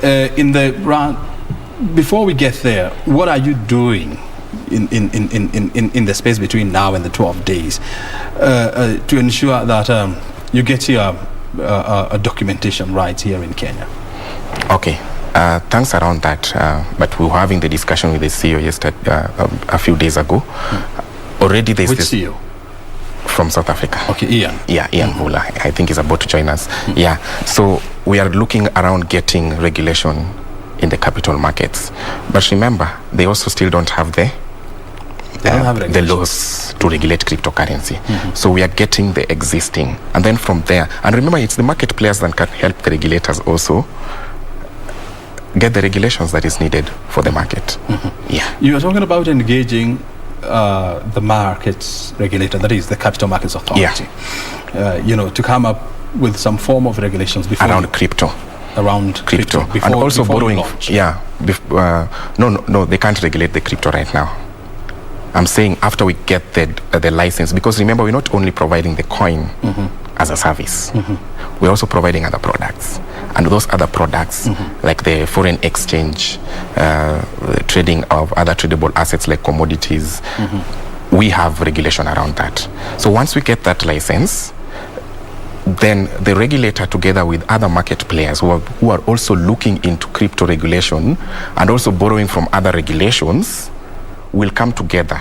In the round, before we get there, what are you doing in the space between now and the 12 days to ensure that you get your documentation right here in Kenya?
Okay. Thanks around that, but we were having the discussion with the CEO yesterday, a few days ago. Already there's
Which
this
CEO?
From South Africa.
Okay, Ian.
Yeah, Ian Vula. I think he's about to join us. Yeah, so we are looking around getting regulation in the capital markets. But remember, they also still don't have the laws to regulate cryptocurrency. So we are getting the existing. And then from there, and remember, it's the market players that can help the regulators also get the regulations that is needed for the market. Yeah.
You are talking about engaging the markets regulator, that is the Capital Markets Authority. You know, to come up with some form of regulations before
around crypto.
Around crypto. Before,
and also borrowing.
Yeah.
No, they can't regulate the crypto right now. I'm saying after we get the license, because remember, we're not only providing the coin as a service. we're also providing other products. And those other products, like the foreign exchange, the trading of other tradable assets like commodities, we have regulation around that. So once we get that license, then the regulator, together with other market players who are also looking into crypto regulation and also borrowing from other regulations, will come together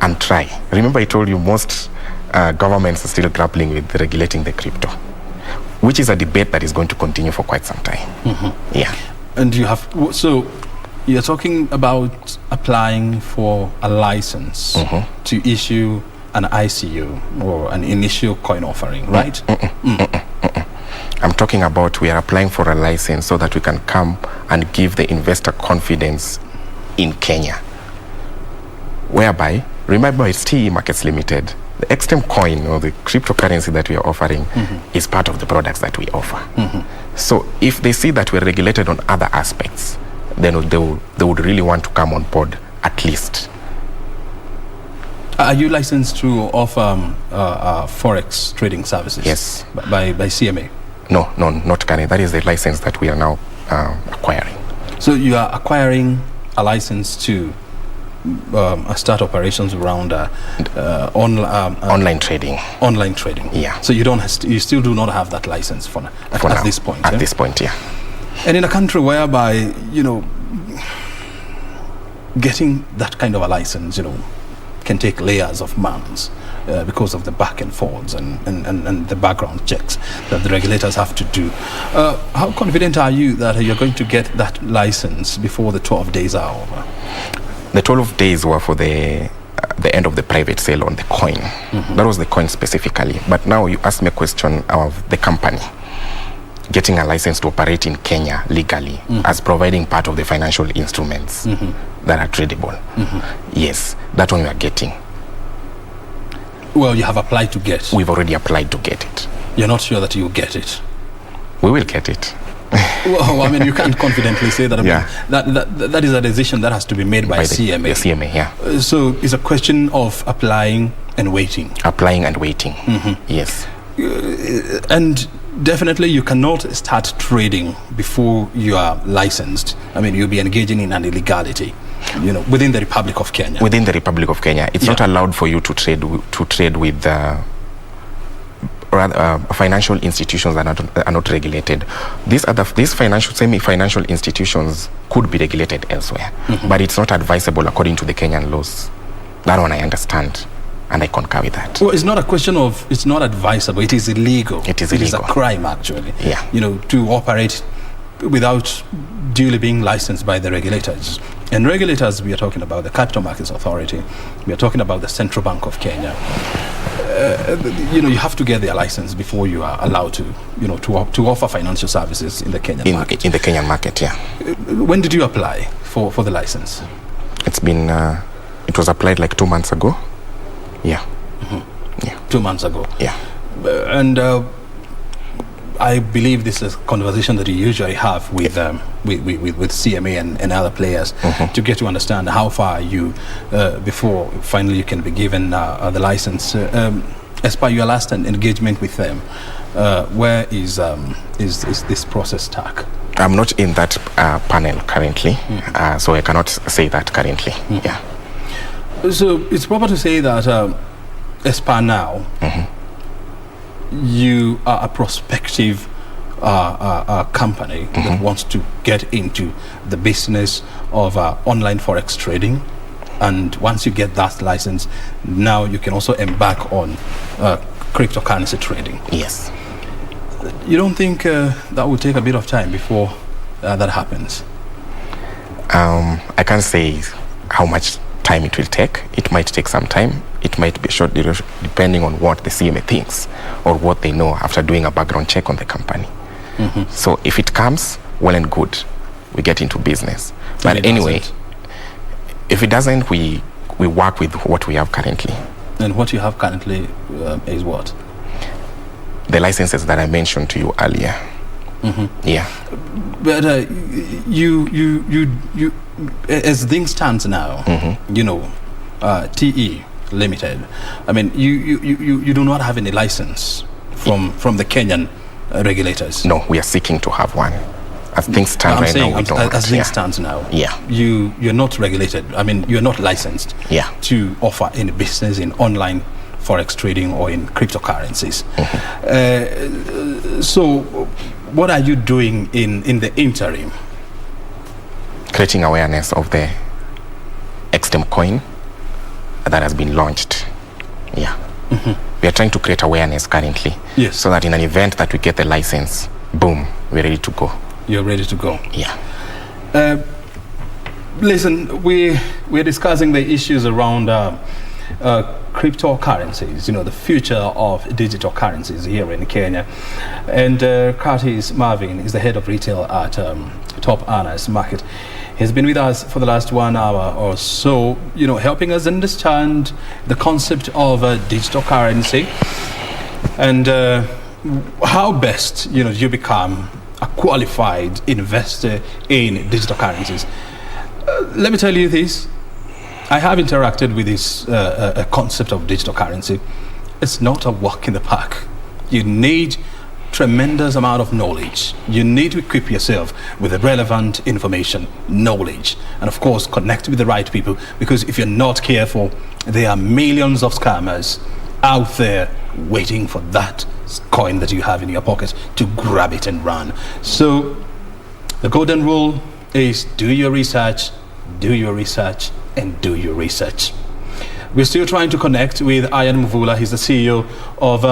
and try. Remember, I told you most governments are still grappling with regulating the crypto, which is a debate that is going to continue for quite some time. Yeah.
And you have, so you're talking about applying for a license to issue an ICO or an initial coin offering, right?
I'm talking about we are applying for a license so that we can come and give the investor confidence in Kenya, whereby, remember, it's TE Markets Limited. The XTEM coin or the cryptocurrency that we are offering is part of the products that we offer. So if they see that we're regulated on other aspects, then they would really want to come on board at least.
Are you licensed to offer forex trading services?
Yes.
By CMA?
No, not currently. That is the license that we are now acquiring.
So you are acquiring a license to start operations around
online trading.
Online trading.
Yeah.
So you still do not have that license at this point.
At this point, yeah.
And in a country whereby, you know, getting that kind of a license, you know, can take layers of months because of the back and forwards and the background checks that the regulators have to do. How confident are you that you're going to get that license before the 12 days are over?
The 12 days were for the end of the private sale on the coin. That was the coin specifically. But now you ask me a question of the company getting a license to operate in Kenya legally as providing part of the financial instruments that are tradable. Yes, that one we are getting.
Well, you have applied to get.
We've already applied to get it.
You're not sure that you'll get it?
We will get it.
Well, I mean, you can't confidently say that. That is a decision that has to be made by CMA.
The CMA, yeah.
So it's a question of applying and waiting.
Applying and waiting, yes.
And definitely you cannot start trading before you are licensed. I mean, you'll be engaging in an illegality, you know, within the Republic of Kenya.
Within the Republic of Kenya. It's not allowed for you to trade with financial institutions that are not regulated. These semi-financial institutions could be regulated elsewhere, but it's not advisable according to the Kenyan laws. That one I understand, and I concur with that.
Well, it's not a question of it's not advisable. It is illegal.
It is illegal.
It is a crime, actually.
Yeah.
You know, to operate without duly being licensed by the regulators. And regulators, we are talking about the Capital Markets Authority. We are talking about the Central Bank of Kenya. You know, you have to get their license before you are allowed to, you know, to offer financial services in the Kenyan market.
In the Kenyan market, yeah.
When did you apply for the license?
It's been, it was applied like 2 months ago. Yeah. Yeah.
2 months ago.
Yeah.
And I believe this is a conversation that you usually have with CMA and other players to get to understand how far you before finally you can be given the license. As per your last engagement with them, where is this process stuck?
I'm not in that panel currently, so I cannot say that currently. Yeah.
So it's proper to say that as per now, you are a prospective company that wants to get into the business of online forex trading, and once you get that license, now you can also embark on cryptocurrency trading.
Yes.
You don't think that will take a bit of time before that happens?
I can't say how much time it will take. It might take some time. It might be short duration, depending on what the CMA thinks or what they know after doing a background check on the company. So if it comes, well and good, we get into business. But anyway, if it doesn't, we work with what we have currently.
And what you have currently is what?
The licenses that I mentioned to you earlier. Yeah.
But you as things stand now, you know, TE Limited, I mean, you do not have any license from the Kenyan regulators?
No, we are seeking to have one. As things stand
I'm
right
saying,
now, we don't.
as things stand now,
Yeah.
you're not regulated. I mean, you're not licensed to offer any business in online forex trading or in cryptocurrencies. So what are you doing in the interim?
Creating awareness of the XTEM coin that has been launched. Yeah. We are trying to create awareness currently.
Yes.
So that in an event that we get the license, boom, we're ready to go.
You're ready to go.
Yeah.
Listen, we're discussing the issues around cryptocurrencies, the future of digital currencies here in Kenya. And Curtis Marvin is the head of retail at Top Earners Market. He's been with us for the last 1 hour or so, helping us understand the concept of digital currency and how best, you become a qualified investor in digital currencies. Let me tell you this. I have interacted with this concept of digital currency. It's not a walk in the park. You need tremendous amount of knowledge. You need to equip yourself with the relevant information, knowledge, and of course connect with the right people, because if you're not careful, there are millions of scammers out there waiting for that coin that you have in your pocket to grab it and run. So the golden rule is do your research, and do your research. We're still trying to connect with Ian Mvula. He's the CEO of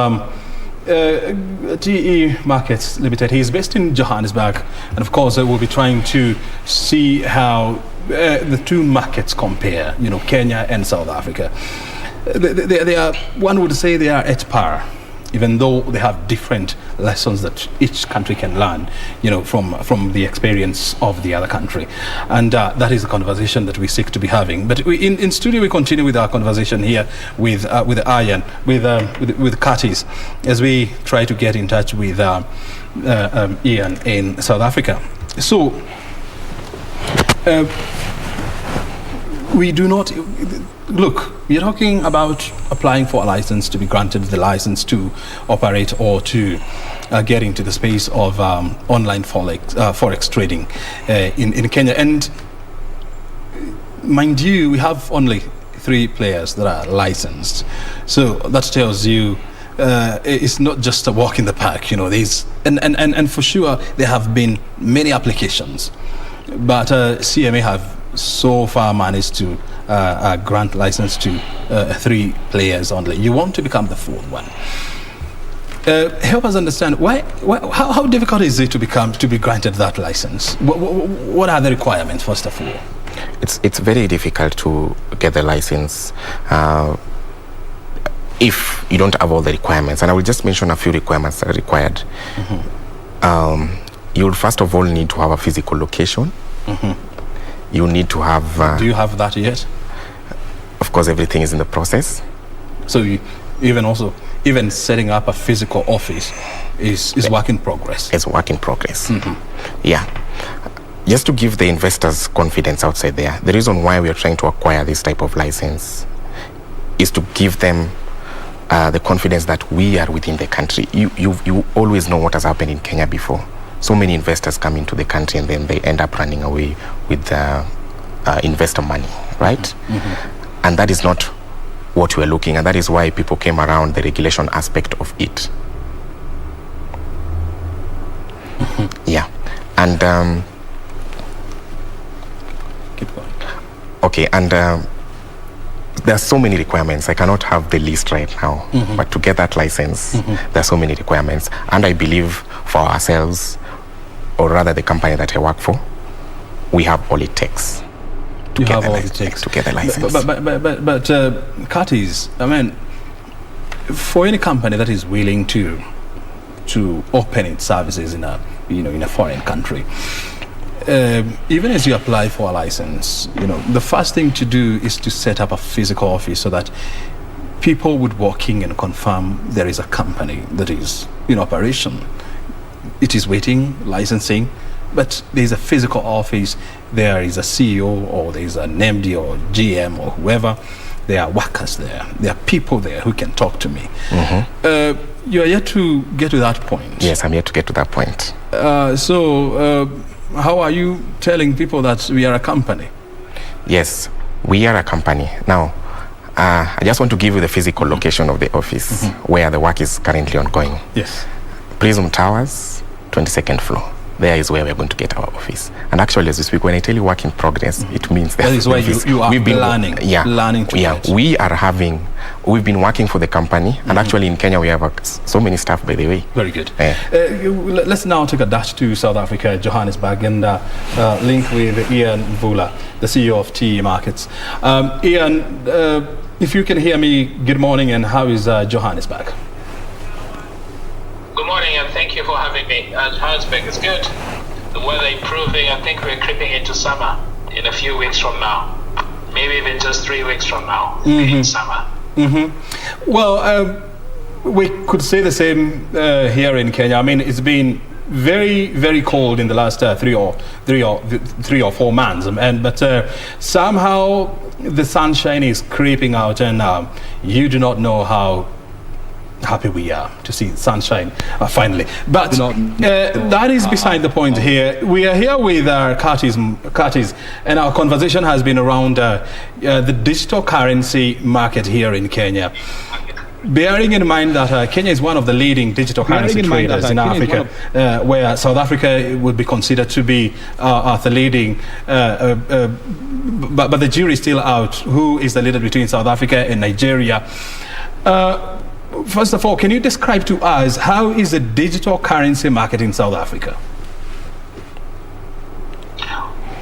GE Markets Limited. He's based in Johannesburg, and of course we'll be trying to see how the two markets compare, Kenya and South Africa. They are, one would say they are at par, even though they have different lessons that each country can learn, from the experience of the other country. And that is the conversation that we seek to be having. But in studio, we continue with our conversation here with Ian, with Curtis, as we try to get in touch with Ian in South Africa. So, we do not... Look, we're talking about applying for a license, to be granted the license to operate or to get into the space of online forex trading in Kenya. And mind you, we have only 3 players that are licensed. So that tells you it's not just a walk in the park. And for sure there have been many applications, but CMA have so far managed to grant license to 3 players only. You want to become the 4th one. Help us understand how difficult is it to be granted that license? What are the requirements, first of all?
It's very difficult to get the license if you don't have all the requirements. And I will just mention a few requirements that are required. You'll first of all need to have a physical location. You need to have...
Do you have that yet?
Of course, everything is in the process.
So even setting up a physical office is work in progress.
It's work in progress. Yeah. Just to give the investors confidence outside there, the reason why we are trying to acquire this type of license is to give them the confidence that we are within the country. You always know what has happened in Kenya before. So many investors come into the country and then they end up running away with investor money, right? And that is not what we are looking, and that is why people came around the regulation aspect of it. Yeah. And
keep going.
Okay, and there are so many requirements. I cannot have the list right now, but to get that license, there are so many requirements. And I believe for ourselves, or rather the company that I work for, we have all it takes. To get the license.
But Curtis, I mean, for any company that is willing to open its services in a foreign country, even as you apply for a license, the first thing to do is to set up a physical office so that people would walk in and confirm there is a company that is in operation. It is waiting, licensing, but there's a physical office, there is a CEO or there's an MD or GM or whoever there are workers there. There are people there who can talk to me. You are yet to get to that point.
Yes, I'm yet to get to that point.
So how are you telling people that we are a company?
Yes, we are a company. Now, I just want to give you the physical location of the office where the work is currently ongoing.
Yes.
Prism Towers, 22nd floor. There is where we're going to get our office. And actually, as we speak, when I tell you work in progress, it means
that is where you are planning.
Yeah,
planning to get.
We've been working for the company, and actually in Kenya we have so many staff, by the way.
Very good. Let's now take a dash to South Africa, Johannesburg, and link with Ian Vula, the CEO of TE Markets. Ian, if you can hear me, good morning, and how is Johannesburg?
Good morning, and thank you for having me. Johannesburg is good. The weather improving. I think we're creeping into summer in a few weeks from now. Maybe even just 3 weeks from now. In summer.
Well, we could say the same here in Kenya. I mean, it's been very, very cold in the last 3 or 4 months, but somehow the sunshine is creeping out, and you do not know how happy we are to see sunshine finally. But that is beside the point here. We are here with Curtis, and our conversation has been around the digital currency market here in Kenya. Bearing in mind that Kenya is one of the leading digital currency traders in Africa, where South Africa would be considered to be the leading, but the jury is still out. Who is the leader between South Africa and Nigeria? First of all, can you describe to us how is the digital currency market in South Africa?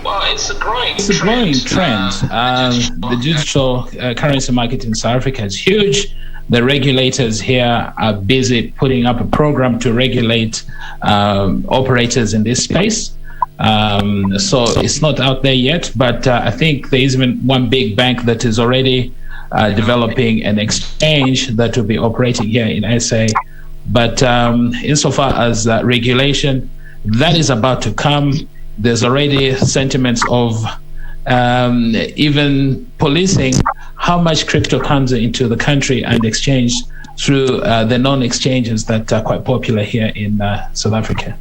Well, it's a growing
trend. The digital currency market in South Africa is huge. The regulators here are busy putting up a program to regulate operators in this space. So it's not out there yet, but I think there is even one big bank that is already developing an exchange that will be operating here in SA. But insofar as regulation, that is about to come. There's already sentiments of even policing how much crypto comes into the country and exchanged through the non-exchanges that are quite popular here in South Africa.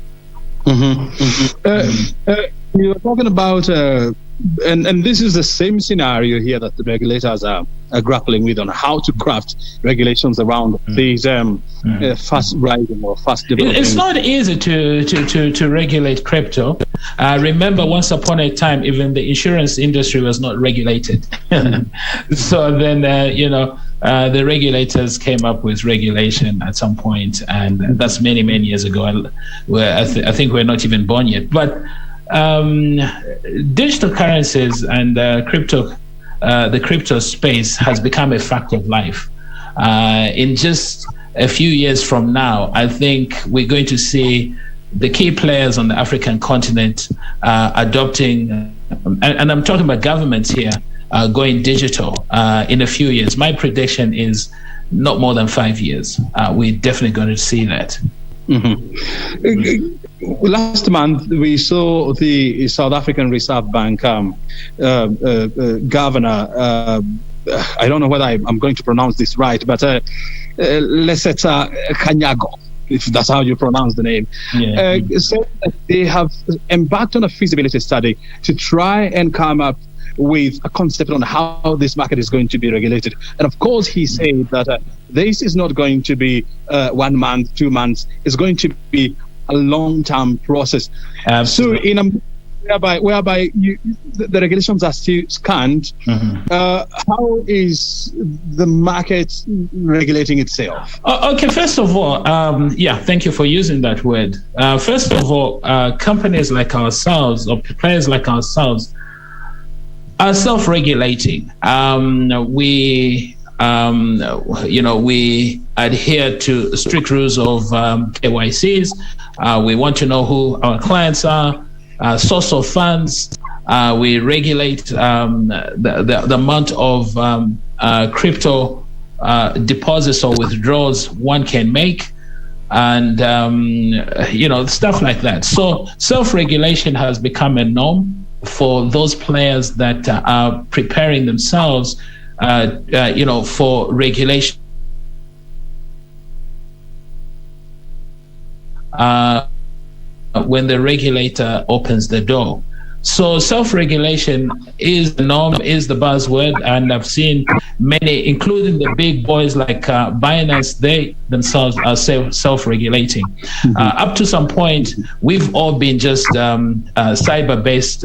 You were talking about, and this is the same scenario here that the regulators are grappling with on how to craft regulations around these fast rising or fast developing.
It's not easy to regulate crypto. Remember, once upon a time, even the insurance industry was not regulated. So then, the regulators came up with regulation at some point, and that's many, many years ago. And I think we're not even born yet. But digital currencies and the crypto space has become a fact of life. In just a few years from now, I think we're going to see the key players on the African continent adopting, and I'm talking about governments here, going digital in a few years. My prediction is not more than 5 years. We're definitely going to see that.
Last month, we saw the South African Reserve Bank governor, I don't know whether I'm going to pronounce this right, but Leseta Kanyago, if that's how you pronounce the name, said that they have embarked on a feasibility study to try and come up with a concept on how this market is going to be regulated. And of course, he said that this is not going to be 1 month, 2 months. It's going to be a long-term process. So in a whereby the regulations are still scanned, how is the market regulating itself?
Okay, first of all, thank you for using that word. First of all, companies like ourselves or players like ourselves are self-regulating. We adhere to strict rules of KYCs. We want to know who our clients are, source of funds. We regulate the amount of crypto deposits or withdrawals one can make, and stuff like that. So self-regulation has become a norm for those players that are preparing themselves for regulation. When the regulator opens the door. So self-regulation is the norm, is the buzzword, and I've seen many, including the big boys like Binance, they themselves are self-regulating. Up to some point, we've all been just cyber-based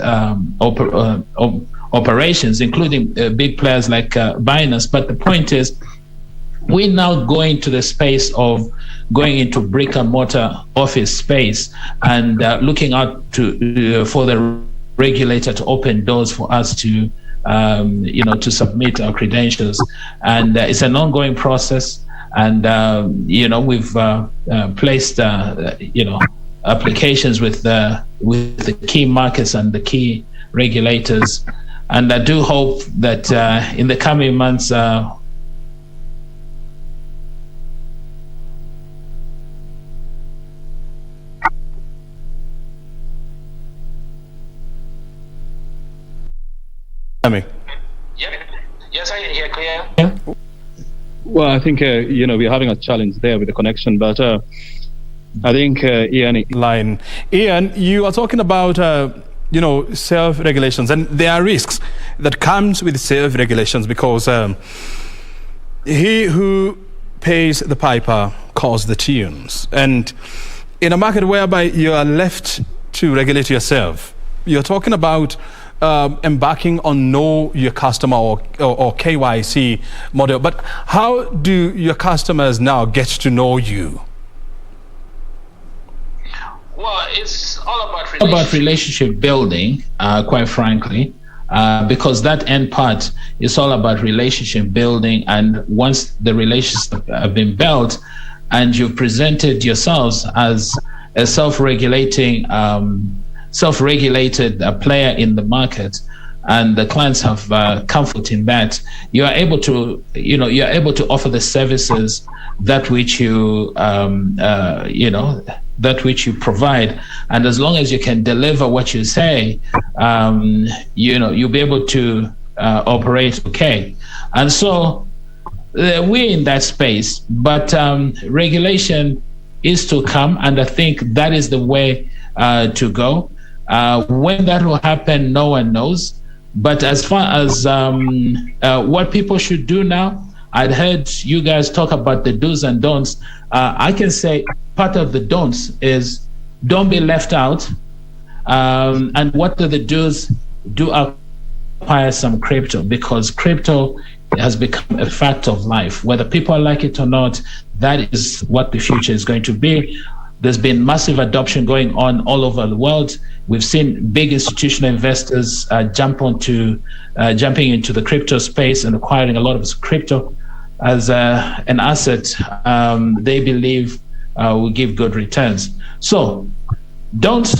operations, including big players like Binance. But the point is, we're now going to the space of going into brick and mortar office space and looking out for the regulator to open doors for us to to submit our credentials, and it's an ongoing process. And we've placed applications with the key markets and the key regulators, and I do hope that in the coming months.
Yes, I can hear clear.
Well, I think we're having a challenge there with the connection, but I think Ian line. Ian, you are talking about self-regulations, and there are risks that comes with self-regulations because he who pays the piper calls the tunes, and in a market whereby you are left to regulate yourself, you're talking about embarking on know your customer or KYC model. But how do your customers now get to know you?
Well, it's all about
relationship building, quite frankly, because that end part is all about relationship building. And once the relationships have been built and you've presented yourselves as a self-regulated player in the market, and the clients have comfort in that, you are able to offer the services that which you provide, and as long as you can deliver what you say, you'll be able to operate okay. And so we're in that space, but regulation is to come, and I think that is the way to go. When that will happen, no one knows. But as far as what people should do now, I'd heard you guys talk about the do's and don'ts. I can say part of the don'ts is don't be left out. And what do the do's? Do acquire some crypto, because crypto has become a fact of life. Whether people like it or not, that is what the future is going to be. There's been massive adoption going on all over the world. We've seen big institutional investors jumping into the crypto space and acquiring a lot of crypto as an asset they believe will give good returns. So don't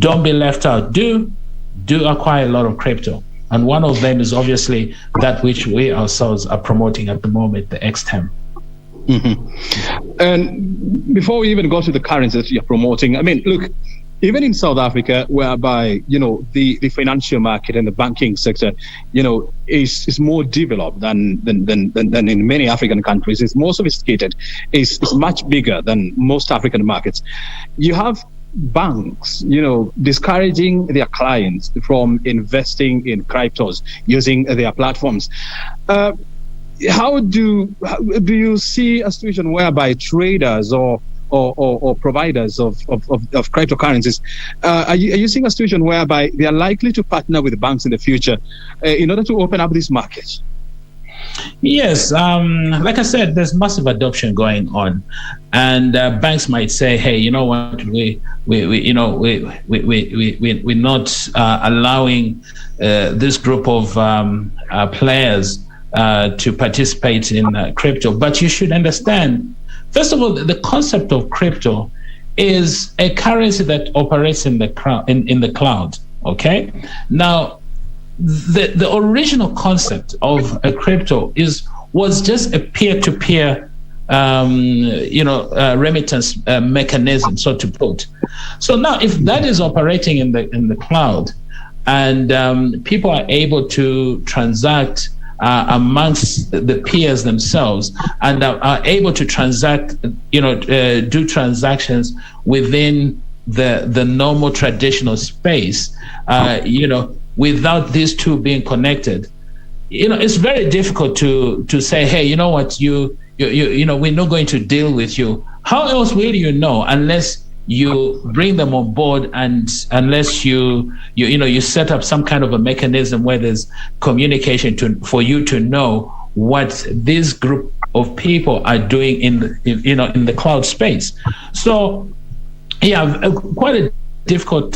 be left out. Do acquire a lot of crypto. And one of them is obviously that which we ourselves are promoting at the moment, the XTEM.
Mm-hmm. And before we even go to the currencies that you're promoting, I mean, look, even in South Africa, whereby the financial market and the banking sector, is more developed than in many African countries. It's more sophisticated. It's much bigger than most African markets. You have banks, discouraging their clients from investing in cryptos using their platforms. How do you see a situation whereby traders or providers of cryptocurrencies, are you seeing a situation whereby they are likely to partner with banks in the future in order to open up this market?
Yes, like I said, there's massive adoption going on, and banks might say, "Hey, you know what? We're not allowing this group of players to participate in crypto." But you should understand, first of all, the concept of crypto is a currency that operates in the cloud. Okay, now the original concept of a crypto was just a peer-to-peer remittance mechanism, so to put. So now, if that is operating in the cloud, and people are able to transact amongst the peers themselves, and are able to transact, do transactions within the normal traditional space, without these two being connected. It's very difficult to say, hey, you know what, we're not going to deal with you. How else will you know unless you bring them on board, and unless you set up some kind of a mechanism where there's communication for you to know what this group of people are doing in the cloud space. So quite a difficult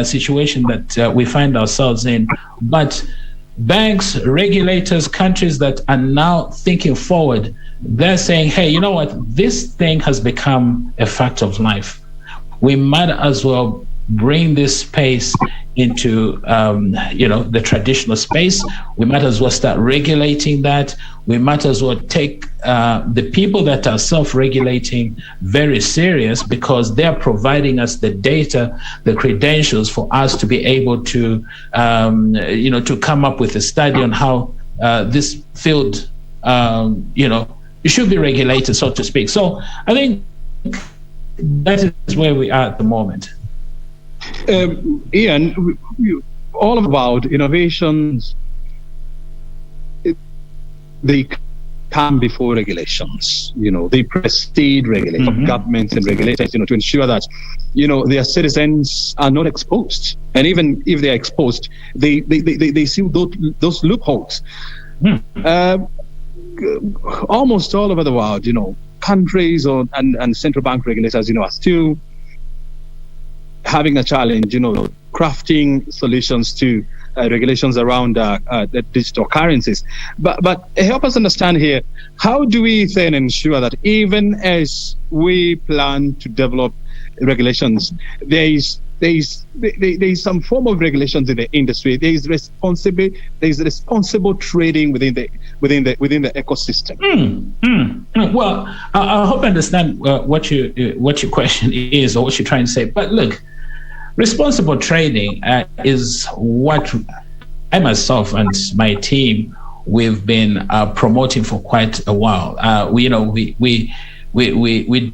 situation that we find ourselves in. But banks, regulators, countries that are now thinking forward, they're saying, hey, you know what? This thing has become a fact of life. We might as well bring this space into, the traditional space. We might as well start regulating that. We might as well take the people that are self-regulating very serious, because they're providing us the data, the credentials for us to be able to, to come up with a study on how this field, it should be regulated, so to speak. So I think that is where we are at the moment.
Ian, all about innovations, they come before regulations. They precede regulation, governments and regulators, to ensure that, their citizens are not exposed. And even if they are exposed, they see those loopholes. Almost all over the world, countries and central bank regulators, are still having a challenge, crafting solutions to regulations around the digital currencies. But help us understand here, how do we then ensure that even as we plan to develop regulations, there is some form of regulations in the industry. There is responsible trading within the ecosystem.
Well, I hope I understand what your question is, or what you're trying to say. But look, responsible trading is what I myself and my team, we've been promoting for quite a while. We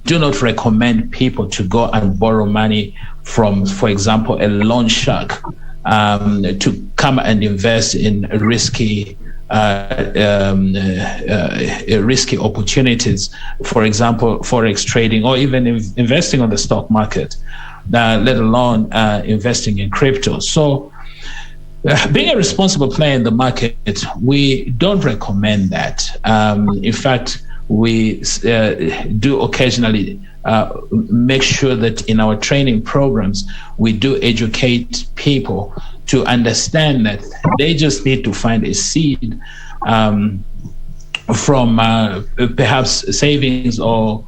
do not recommend people to go and borrow money from, for example, a loan shark to come and invest in risky opportunities, for example, forex trading, or even investing on the stock market, let alone investing in crypto. So being a responsible player in the market, we don't recommend that. In fact, we do occasionally make sure that in our training programs, we do educate people to understand that they just need to find a seed from perhaps savings or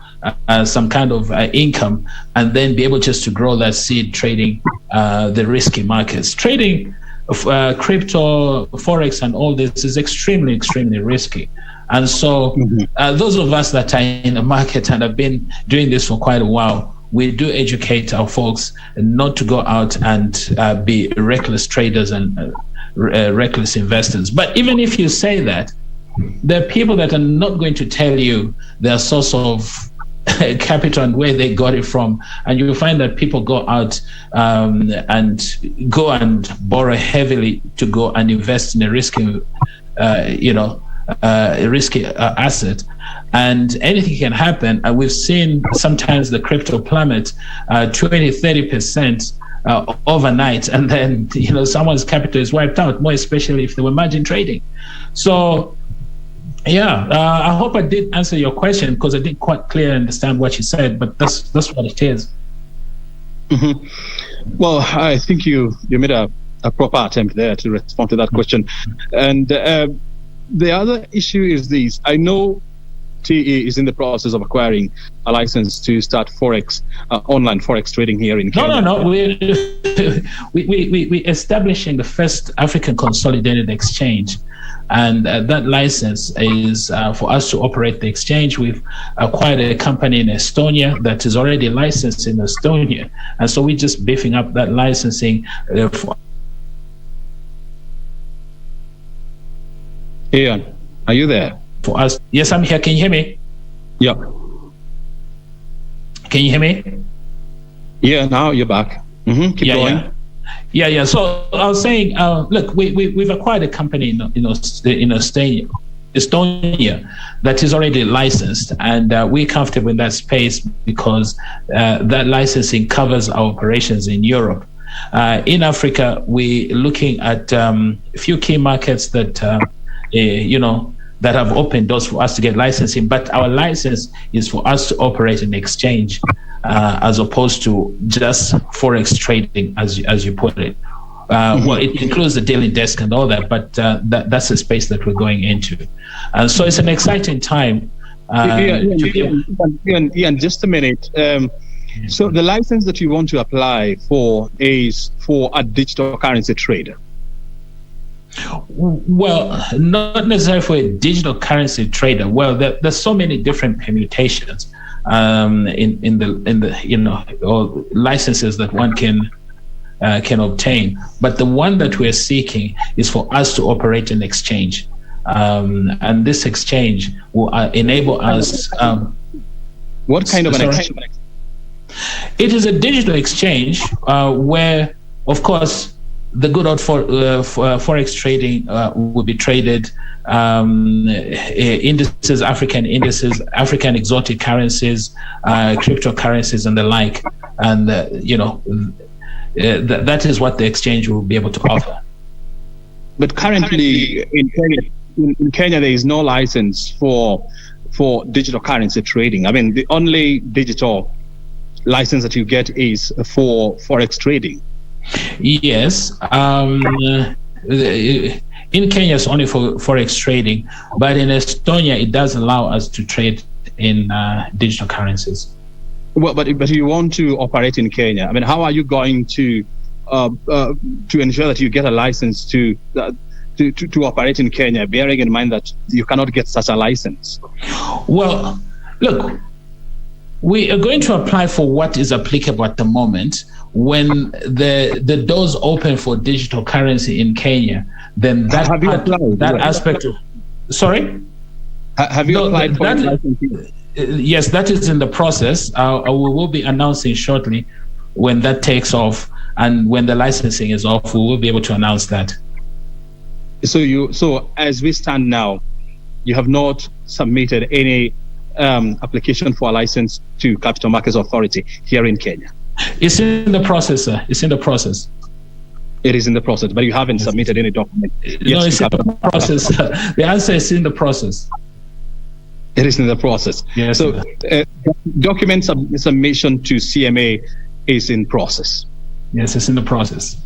some kind of income, and then be able just to grow that seed trading the risky markets. Trading crypto, forex, and all this is extremely, extremely risky. And so those of us that are in the market and have been doing this for quite a while, we do educate our folks not to go out and be reckless traders and reckless investors. But even if you say that, there are people that are not going to tell you their source of capital and where they got it from. And you will find that people go out and borrow heavily to go and invest in a risky, asset, and anything can happen. And we've seen sometimes the crypto plummet 20-30% overnight, and then someone's capital is wiped out, more especially if they were margin trading. So I hope I did answer your question, because I didn't quite clearly understand what you said, but that's what it is.
Well, I think you made a proper attempt there to respond to that question. And the other issue is this. I know TE is in the process of acquiring a license to start forex, online forex trading here in Kenya.
No. We're establishing the first African consolidated exchange. And that license is for us to operate the exchange. We've acquired a company in Estonia that is already licensed in Estonia. And so we're just beefing up that licensing for
Ian, are you there?
For us, yes, I'm here. Can you hear me?
Yeah.
Can you hear me?
Yeah, now you're back. Keep going.
Yeah. So I was saying, look, we've acquired a company in Estonia that is already licensed, and we're comfortable in that space because that licensing covers our operations in Europe. In Africa, we're looking at a few key markets that that have opened doors for us to get licensing, but our license is for us to operate an exchange as opposed to just forex trading, as you put it. Well, it includes the dealing desk and all that, but that's the space that we're going into. And so it's an exciting time.
Ian, just a minute. So the license that you want to apply for is for a digital currency trader?
Well, not necessarily for a digital currency trader. Well, there's so many different permutations in the or licenses that one can obtain. But the one that we're seeking is for us to operate an exchange, and this exchange will enable us.
What kind of an exchange?
It is a digital exchange where, of course, the good old forex trading will be traded, indices, African exotic currencies, cryptocurrencies, and the like. And that is what the exchange will be able to offer.
But currently in Kenya, there is no license for digital currency trading. I mean, the only digital license that you get is for forex trading.
Yes. In Kenya, it's only for forex trading, but in Estonia, it does allow us to trade in digital currencies.
Well, but you want to operate in Kenya. I mean, how are you going to ensure that you get a license to operate in Kenya, bearing in mind that you cannot get such a license?
Well, look, we are going to apply for what is applicable at the moment. When the doors open for digital currency in Kenya, then that aspect of... Sorry?
Have you applied for licensing?
Yes, that is in the process. We will be announcing shortly when that takes off, and when the licensing is off, we will be able to announce that.
So as we stand now, you have not submitted any application for a license to Capital Markets Authority here in Kenya?
It's in the process, sir. It's in the process.
It is in the process, but you haven't submitted any document.
No, it's in the process. The answer is in the process.
It is in the process.
Yes.
So document submission to CMA is in process.
Yes, it's in the process.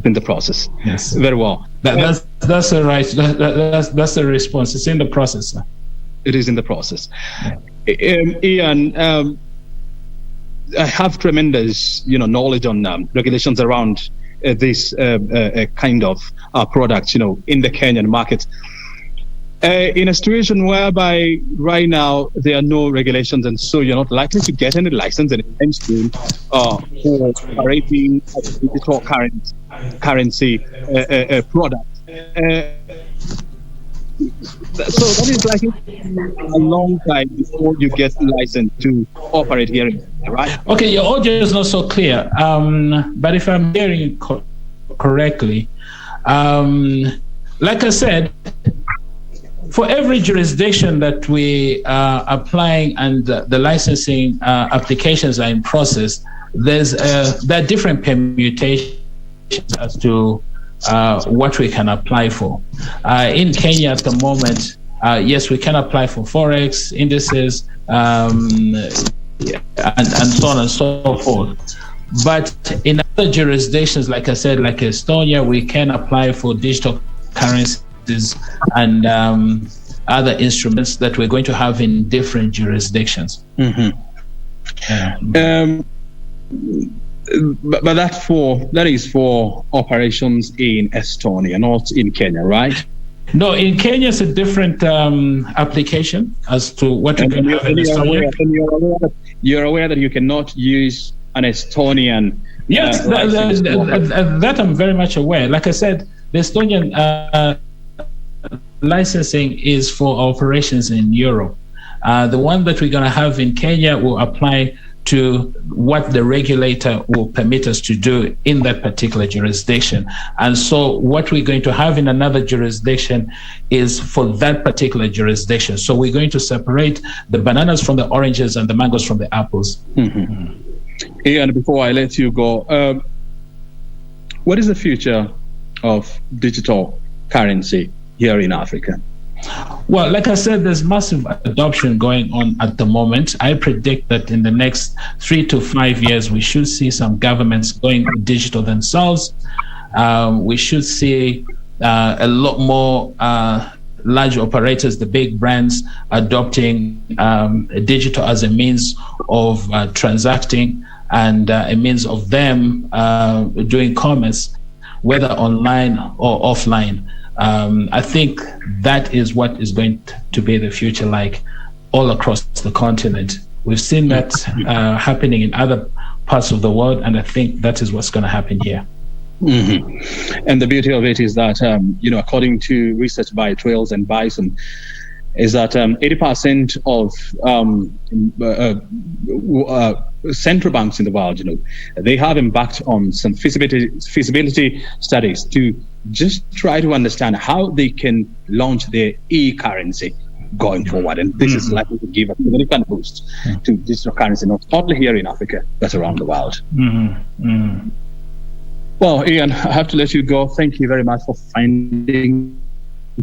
In the process.
Yes.
Very well.
That's the right. That's the response. It's in the process, sir.
It is in the process. Ian, I have tremendous, knowledge on regulations around this kind of product, in the Kenyan market. In a situation whereby right now there are no regulations, and so you're not likely to get any license anytime soon for operating a digital currency product. So that is likely a long time before you get the license to operate here, right?
Okay, your audio is not so clear. But if I'm hearing it correctly, like I said, for every jurisdiction that we are applying and the licensing applications are in process, there are different permutations as to what we can apply for. In Kenya at the moment, yes, we can apply for forex, indices, and so on and so forth. But in other jurisdictions, like I said, like Estonia, we can apply for digital currencies and other instruments that we're going to have in different jurisdictions.
Mm-hmm. But that is for operations in Estonia, not in Kenya, right?
No, in Kenya it's a different application as to what you can have in Estonia.
You're aware that you cannot use an Estonian.
Yes, that I'm very much aware. Like I said, the licensing is for operations in Europe. The one that we're going to have in Kenya will apply to what the regulator will permit us to do in that particular jurisdiction. And so what we're going to have in another jurisdiction is for that particular jurisdiction. So we're going to separate the bananas from the oranges and the mangoes from the apples.
And before I let you go, what is the future of digital currency here in Africa?
Well, like I said, there's massive adoption going on at the moment. I predict that in the next 3 to 5 years, we should see some governments going digital themselves. We should see a lot more large operators, the big brands, adopting digital as a means of transacting and a means of them doing commerce, whether online or offline. I think that is what is going to be the future like all across the continent. We've seen that happening in other parts of the world, and I think that is what's going to happen here.
And the beauty of it is that, according to research by Trails and Bison, is that 80% of central banks in the world, they have embarked on some feasibility studies to just try to understand how they can launch their e-currency going forward. And this is likely to give a significant boost to digital currency, not only here in Africa, but around the world. Well, Ian, I have to let you go. Thank you very much for finding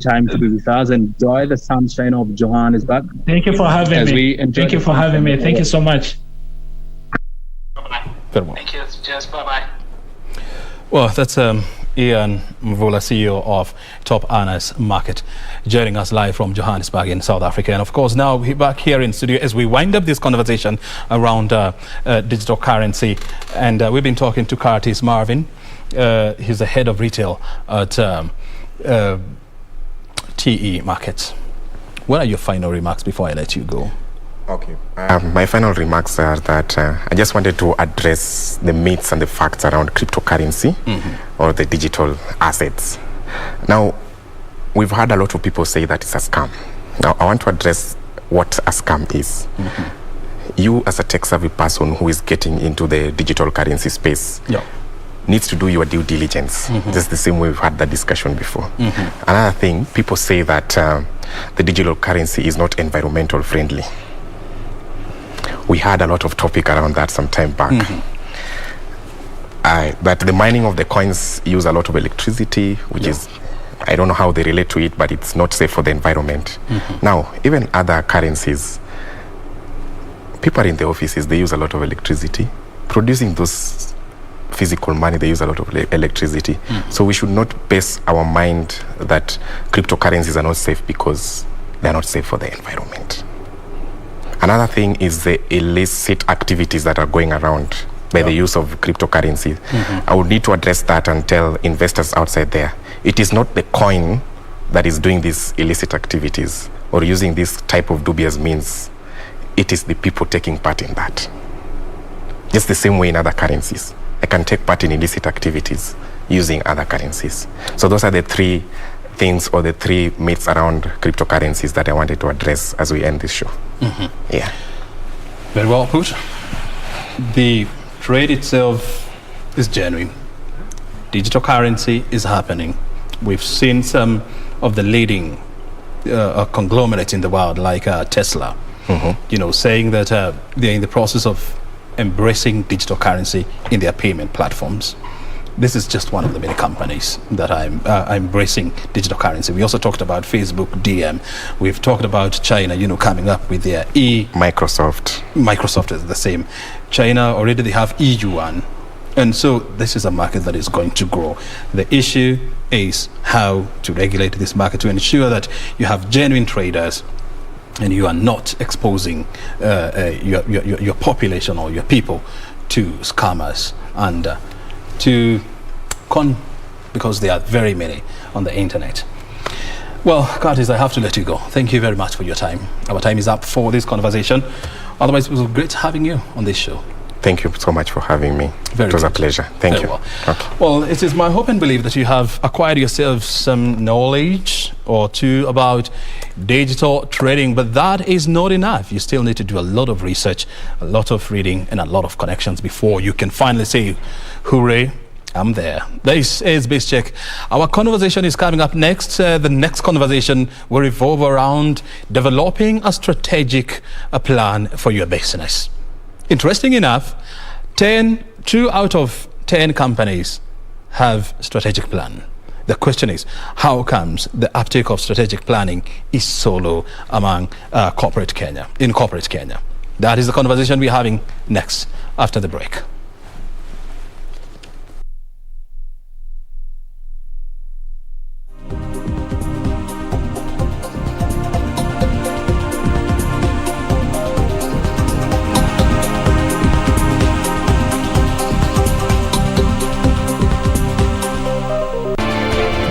time to be with us. Enjoy the sunshine of Johannesburg.
Thank you for having me. Thank you for having me. Thank you so much.
Thank you. Cheers. Bye-bye.
Well, that's Ian Mvula, CEO of Top Earners Market, joining us live from Johannesburg in South Africa. And of course, now we're back here in studio as we wind up this conversation around digital currency. And we've been talking to Curtis Marvin. He's the head of retail at TE Markets. What are your final remarks before I let you go?
Okay. My final remarks are that I just wanted to address the myths and the facts around cryptocurrency or the digital assets. Now, we've heard a lot of people say that it's a scam. Now, I want to address what a scam is. You, as a tech-savvy person who is getting into the digital currency space, needs to do your due diligence. Just the same way we've had that discussion before. Another thing, people say that the digital currency is not environmental friendly. We had a lot of topic around that some time back. But the mining of the coins use a lot of electricity, which is, I don't know how they relate to it, but it's not safe for the environment. Now, even other currencies, people in the offices, they use a lot of electricity. Producing those physical money, they use a lot of electricity. So we should not base our mind that cryptocurrencies are not safe because they're not safe for the environment. Another thing is the illicit activities that are going around by the use of cryptocurrency. I would need to address that and tell investors outside there, it is not the coin that is doing these illicit activities or using this type of dubious means. It is the people taking part in that. Just the same way in other currencies. I can take part in illicit activities using other currencies. So those are the three things or the three myths around cryptocurrencies that I wanted to address as we end this show. Yeah.
Very well put. The trade itself is genuine. Digital currency is happening. We've seen some of the leading conglomerates in the world, like Tesla, saying that they're in the process of embracing digital currency in their payment platforms. This is just one of the many companies that are embracing digital currency. We also talked about Facebook, DM. We've talked about China, coming up with their
Microsoft.
Microsoft is the same. China, already they have e-yuan. And so this is a market that is going to grow. The issue is how to regulate this market to ensure that you have genuine traders and you are not exposing your population or your people to scammers and because there are very many on the internet. Well, Curtis, I have to let you go. Thank you very much for your time. Our time is up for this conversation. Otherwise, it was great having you on this show.
Thank you so much for having me. It was a pleasure. Thank you.
Well.
Okay.
Well, it is my hope and belief that you have acquired yourself some knowledge or two about digital trading, but that is not enough. You still need to do a lot of research, a lot of reading, and a lot of connections before you can finally say, hooray, I'm there. This is Bizcheck. Our conversation is coming up next. The next conversation will revolve around developing a strategic plan for your business. Interesting enough, 2 out of 10 companies have strategic plan. The question is, how comes the uptake of strategic planning is so low among corporate Kenya? That is the conversation we're having next after the break.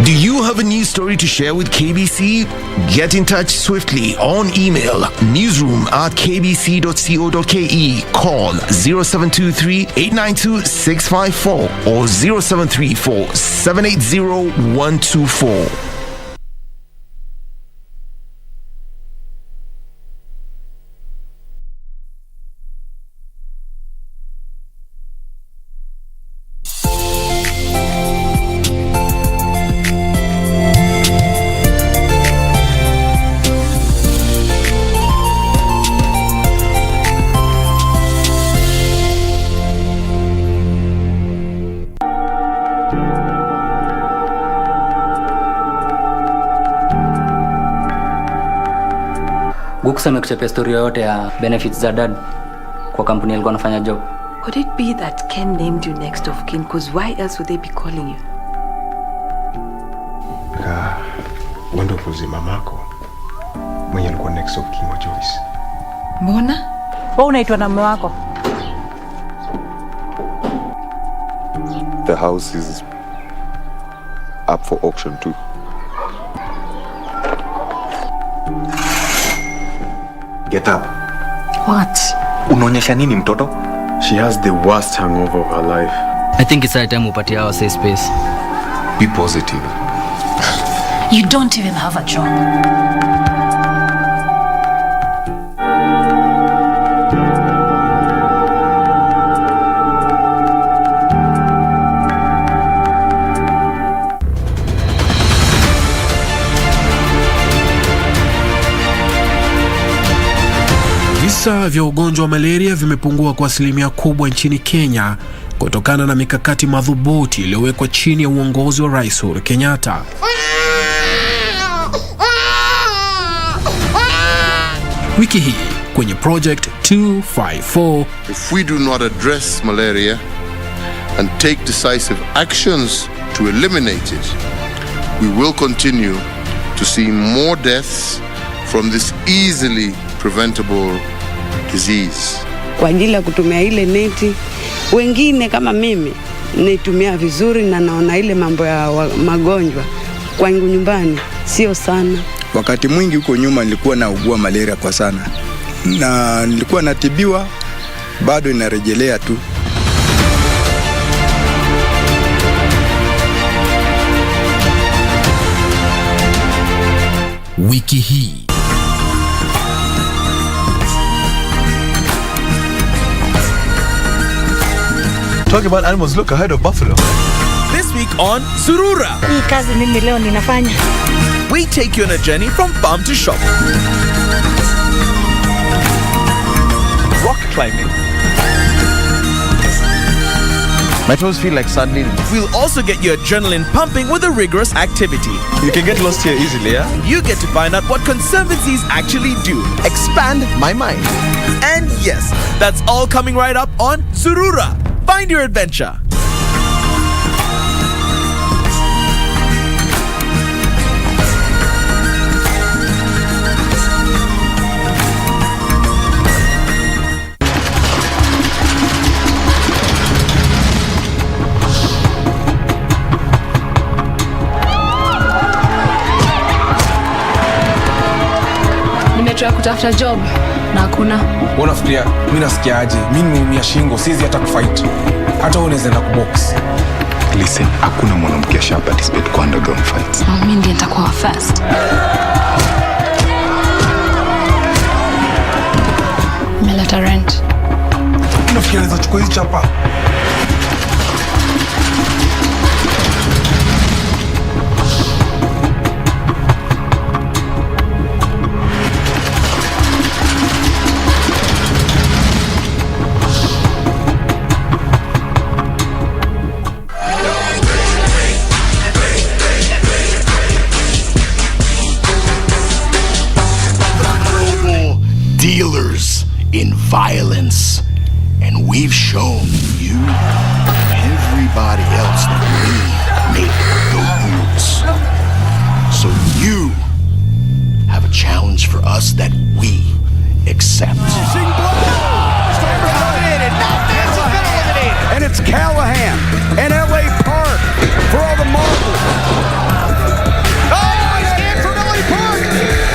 Do you have a news story to share with KBC? Get in touch swiftly on email newsroom@kbc.co.ke, call 0723 892 654 or 0734 780 124.
Guksa amekuchapia story yote ya benefits za dad kwa kampuni alikuwa anafanya job.
Could it be that Ken named you next of kin? Because why else would they be calling you?
Wendo kuzi mamako mwenye alikuwa next of kin wa Joyce.
Mbona?
Wewe unaitwa na mume wako?
The house is up for auction too.
Get up.
What?
Unaonyesha nini mtoto?
She has the worst hangover of her life.
I think it's time upatie our safe space.
Be positive.
You don't even have a job.
Visa vya ugonjwa wa malaria vimepungua kwa asilimia kubwa nchini Kenya kutokana na mikakati madhubuti iliyowekwa chini ya uongozi wa Rais Uhuru Kenyatta. Wiki hii kwenye Project 254,
if we do not address malaria and take decisive actions to eliminate it, we will continue to see more deaths from this easily preventable disease.
Kwa ajili ya kutumia ile neti, wengine kama mimi naitumia vizuri na naona ile mambo ya magonjwa kwangu nyumbani sio sana.
Wakati mwingi huko nyuma nilikuwa naugua malaria kwa sana, na nilikuwa natibiwa, bado inarejelea tu.
Wiki hii
talking about animals, look ahead of buffalo.
This week on Surura,
hii kazi mimi leo ninafanya.
We take you on a journey from farm to shop. Rock climbing.
My toes feel like sand needles.
We'll also get your adrenaline pumping with a rigorous activity.
You can get lost here easily, yeah?
You get to find out what conservancies actually do. Expand my mind. And yes, that's all coming right up on Surura. Find your adventure.
Nimetry kutafuta job na hakuna.
Unafikiria mimi nasikiaje? Mimi nimeumia shingo, siwezi hata kufight. Hata wewe unaweza na kubox.
Listen, hakuna mwanamke asha participate kwa underground fights.
Mimi ndiye nitakuwa first. Nimeleta rent.
Unafikiria naweza chukua hizi chapa?
Dealers in violence, and we've shown you and everybody else that we make the rules. So you have a challenge for us that we accept.
And it's Callahan and L.A. Park for all the marbles. Oh, it's Stanford L.A. Park,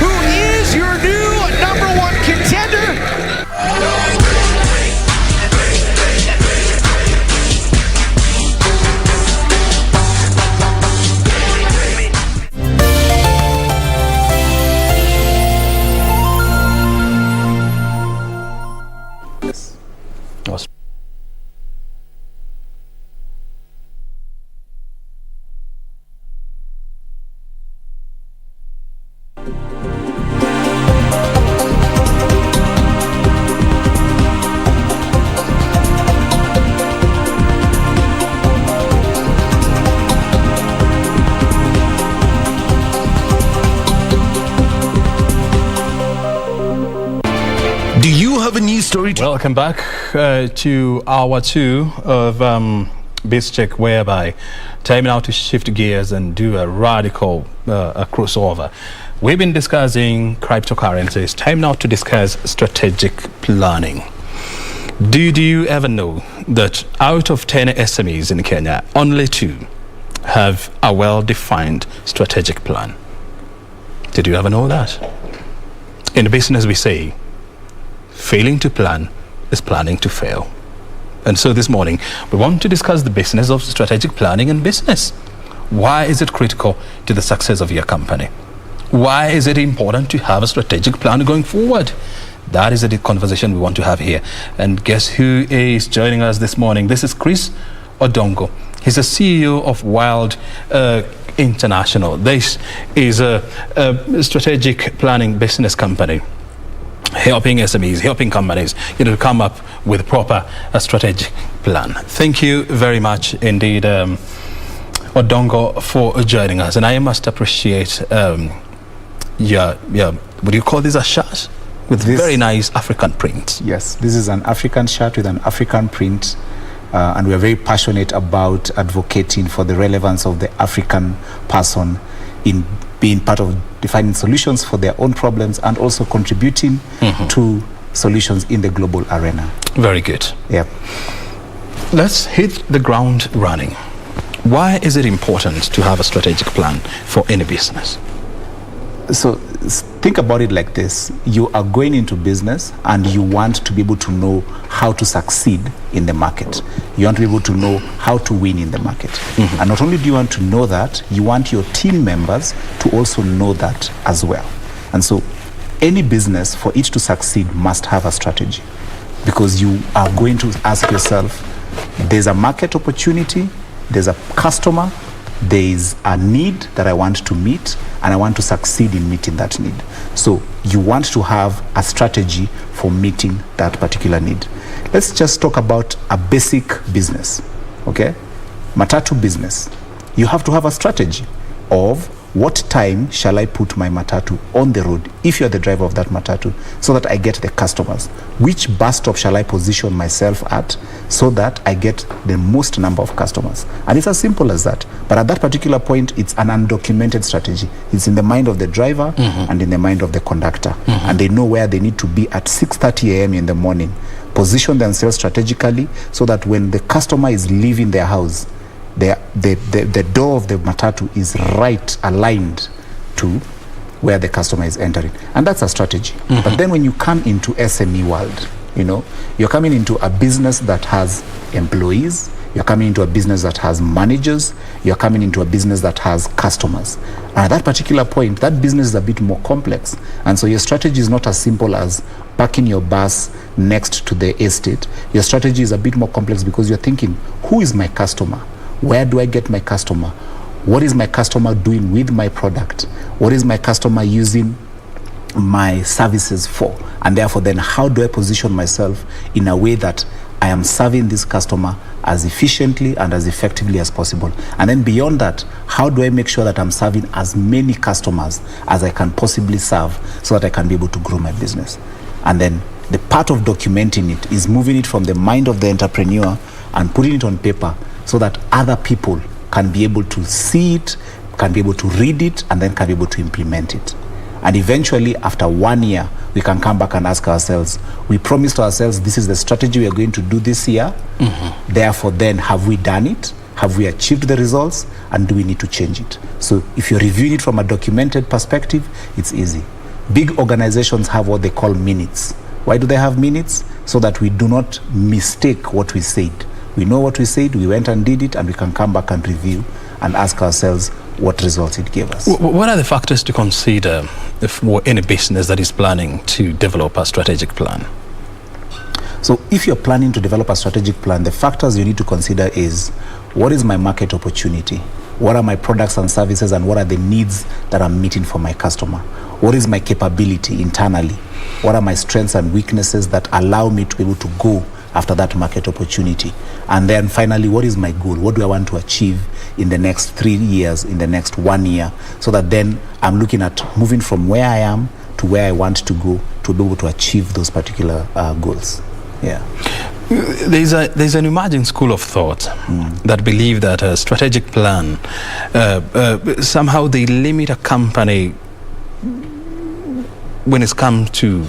who is your new #1 contender.
Do you have a news story?
Welcome back to hour 2 of Bizcheck, whereby time now to shift gears and do a radical a crossover. We've been discussing cryptocurrencies. Time now to discuss strategic planning. Did you ever know that out of 10 SMEs in Kenya, only 2 have a well-defined strategic plan? Did you ever know that? In business, we say, failing to plan is planning to fail. And so this morning, we want to discuss the business of strategic planning in business. Why is it critical to the success of your company? Why is it important to have a strategic plan going forward? That is the conversation we want to have here. And guess who is joining us this morning? This is Chris Odongo. He's the CEO of Wild International. This is a strategic planning business company, helping SMEs, helping companies, to come up with proper strategic plan. Thank you very much indeed, Odongo, for joining us. And I must appreciate your would you call this a shirt with this very nice African print?
Yes, this is an African shirt with an African print, and we are very passionate about advocating for the relevance of the African person in being part of defining solutions for their own problems and also contributing to solutions in the global arena.
Very good.
Yeah.
Let's hit the ground running. Why is it important to have a strategic plan for any business?
So think about it like this. You are going into business and you want to be able to know how to succeed in the market. You want to be able to know how to win in the market. And not only do you want to know that, you want your team members to also know that as well. And so any business, for it to succeed, must have a strategy, because you are going to ask yourself, there's a market opportunity, there's a customer, there is a need that I want to meet, and I want to succeed in meeting that need. So you want to have a strategy for meeting that particular need. Let's just talk about a basic business, okay? Matatu business. You have to have a strategy of what time shall I put my matatu on the road, if you're the driver of that matatu, so that I get the customers? Which bus stop shall I position myself at so that I get the most number of customers? And it's as simple as that. But at that particular point, it's an undocumented strategy. It's in the mind of the driver and in the mind of the conductor. And they know where they need to be at 6:30 a.m. in the morning. Position themselves strategically so that when the customer is leaving their house, the door of the matatu is right aligned to where the customer is entering. And that's a strategy. But then when you come into SME world, you know, you're coming into a business that has employees, you're coming into a business that has managers, you're coming into a business that has customers. And at that particular point, that business is a bit more complex. And so your strategy is not as simple as parking your bus next to the estate. Your strategy is a bit more complex because you're thinking, who is my customer? Where do I get my customer? What is my customer doing with my product? What is my customer using my services for? And therefore then how do I position myself in a way that I am serving this customer as efficiently and as effectively as possible? And then beyond that, how do I make sure that I'm serving as many customers as I can possibly serve so that I can be able to grow my business? And then the part of documenting it is moving it from the mind of the entrepreneur and putting it on paper so that other people can be able to see it, can be able to read it, and then can be able to implement it. And eventually, after 1 year, we can come back and ask ourselves, we promised ourselves this is the strategy we are going to do this year. Therefore, then, have we done it? Have we achieved the results? And do we need to change it? So if you're reviewing it from a documented perspective, it's easy. Big organizations have what they call minutes. Why do they have minutes? So that we do not mistake what we said. We know what we said, we went and did it, and we can come back and review and ask ourselves what results it gave us.
What are the factors to consider for any business that is planning to develop a strategic plan?
So if you're planning to develop a strategic plan, the factors you need to consider is, what is my market opportunity? What are my products and services, and what are the needs that I'm meeting for my customer? What is my capability internally? What are my strengths and weaknesses that allow me to be able to go after that market opportunity? And then finally, what is my goal? What do I want to achieve in the next 3 years, in the next 1 year? So that then I'm looking at moving from where I am to where I want to go to be able to achieve those particular goals. Yeah.
There's an emerging school of thought that believe that a strategic plan, somehow they limit a company when it's come to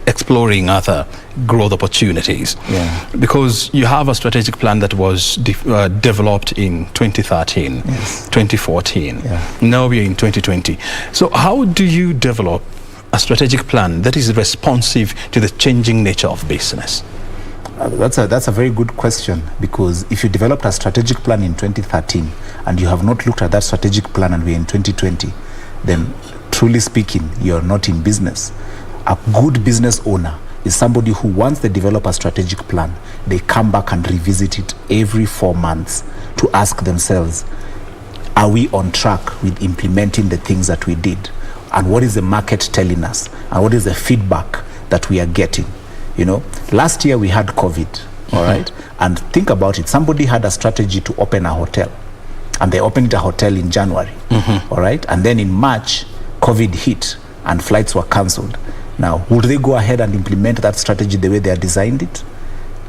exploring other growth opportunities. Because you have a strategic plan that was developed in 2013, 2014. Now we're in 2020. So how do you develop a strategic plan that is responsive to the changing nature of business?
That's a very good question, because if you developed a strategic plan in 2013 and you have not looked at that strategic plan and we're in 2020, then truly speaking, you're not in business. A good business owner is somebody who, once they develop a strategic plan, they come back and revisit it every 4 months to ask themselves, are we on track with implementing the things that we did? And what is the market telling us? And what is the feedback that we are getting? You know, last year we had COVID, all right? And think about it. Somebody had a strategy to open a hotel, and they opened a hotel in January, all right? And then in March, COVID hit and flights were cancelled. Now, would they go ahead and implement that strategy the way they had designed it?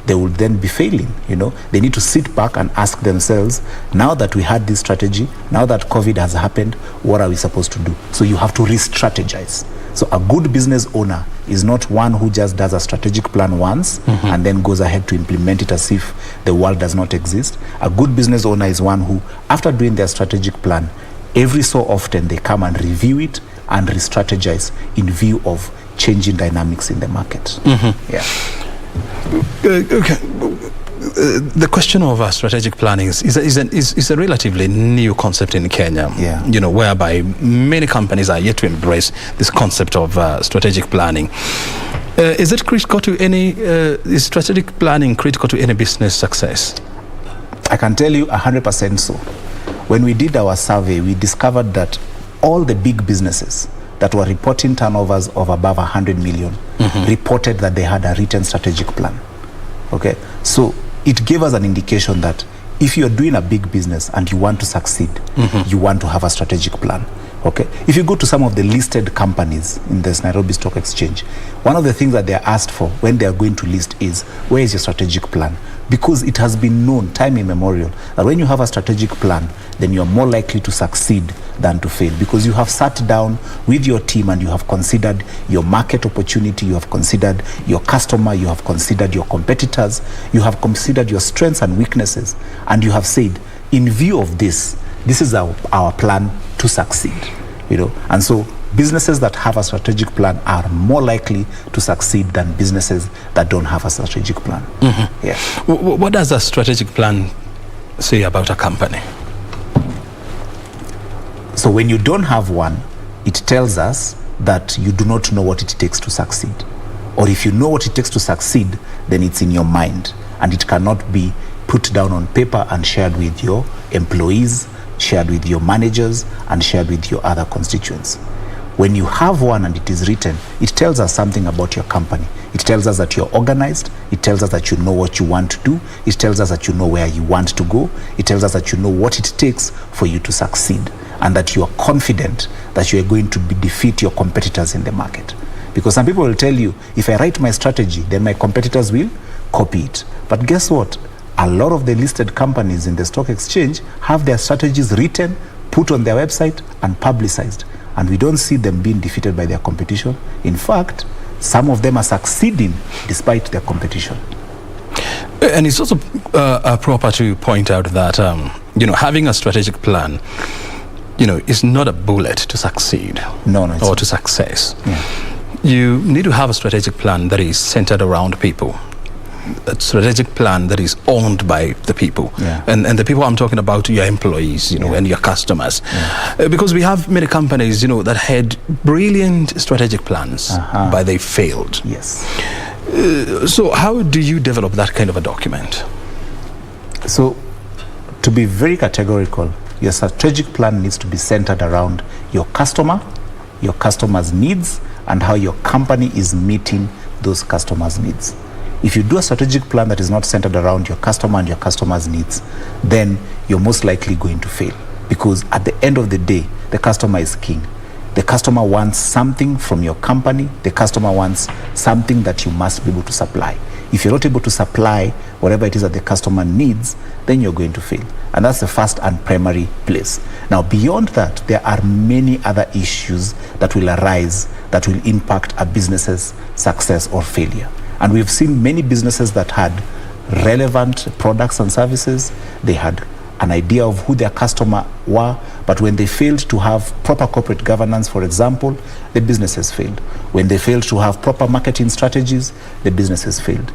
They would then be failing, you know. They need to sit back and ask themselves, now that we had this strategy, now that COVID has happened, what are we supposed to do? So you have to re-strategize. So a good business owner is not one who just does a strategic plan once and then goes ahead to implement it as if the world does not exist. A good business owner is one who, after doing their strategic plan, every so often they come and review it and re-strategize in view of changing dynamics in the market. Yeah.
Okay. The question of strategic planning is a relatively new concept in Kenya. You know, whereby many companies are yet to embrace this concept of strategic planning. Is it critical to any? Is strategic planning critical to any business success?
I can tell you 100% so. When we did our survey, we discovered that all the big businesses that were reporting turnovers of above 100 million reported that they had a written strategic plan. Okay, so it gave us an indication that if you're doing a big business and you want to succeed, you want to have a strategic plan. Okay, if you go to some of the listed companies in this Nairobi Stock Exchange, one of the things that they're asked for when they're going to list is, where is your strategic plan? Because it has been known time immemorial that when you have a strategic plan, then you're more likely to succeed than to fail, because you have sat down with your team and you have considered your market opportunity, you have considered your customer, you have considered your competitors, you have considered your strengths and weaknesses, and you have said, in view of this, this is our plan to succeed. And so businesses that have a strategic plan are more likely to succeed than businesses that don't have a strategic plan. Yes.
What does a strategic plan say about a company?
So when you don't have one, it tells us that you do not know what it takes to succeed. Or if you know what it takes to succeed, then it's in your mind and it cannot be put down on paper and shared with your employees, shared with your managers, and shared with your other constituents. When you have one and it is written, it tells us something about your company. It tells us that you're organized. It tells us that you know what you want to do. It tells us that you know where you want to go. It tells us that you know what it takes for you to succeed, and that you are confident that you are going to defeat your competitors in the market. Because some people will tell you, if I write my strategy, then my competitors will copy it. But guess what? A lot of the listed companies in the stock exchange have their strategies written, put on their website, and publicized. And we don't see them being defeated by their competition. In fact, some of them are succeeding despite their competition.
And it's also proper to point out that, having a strategic plan, is not a bullet to succeed or to success.
Yeah.
You need to have a strategic plan that is centered around people. A strategic plan that is owned by the people.
Yeah.
And the people I'm talking about, your employees, and your customers. Because we have many companies, that had brilliant strategic plans, but they failed.
Yes.
So how do you develop that kind of a document?
So, to be very categorical, your strategic plan needs to be centered around your customer, your customer's needs, and how your company is meeting those customers' needs. If you do a strategic plan that is not centered around your customer and your customer's needs, then you're most likely going to fail. Because at the end of the day, the customer is king. The customer wants something from your company. The customer wants something that you must be able to supply. If you're not able to supply whatever it is that the customer needs, then you're going to fail. And that's the first and primary place. Now, beyond that, there are many other issues that will arise that will impact a business's success or failure. And we've seen many businesses that had relevant products and services. They had an idea of who their customer were, but when they failed to have proper corporate governance, for example, the businesses failed. When they failed to have proper marketing strategies, the businesses failed.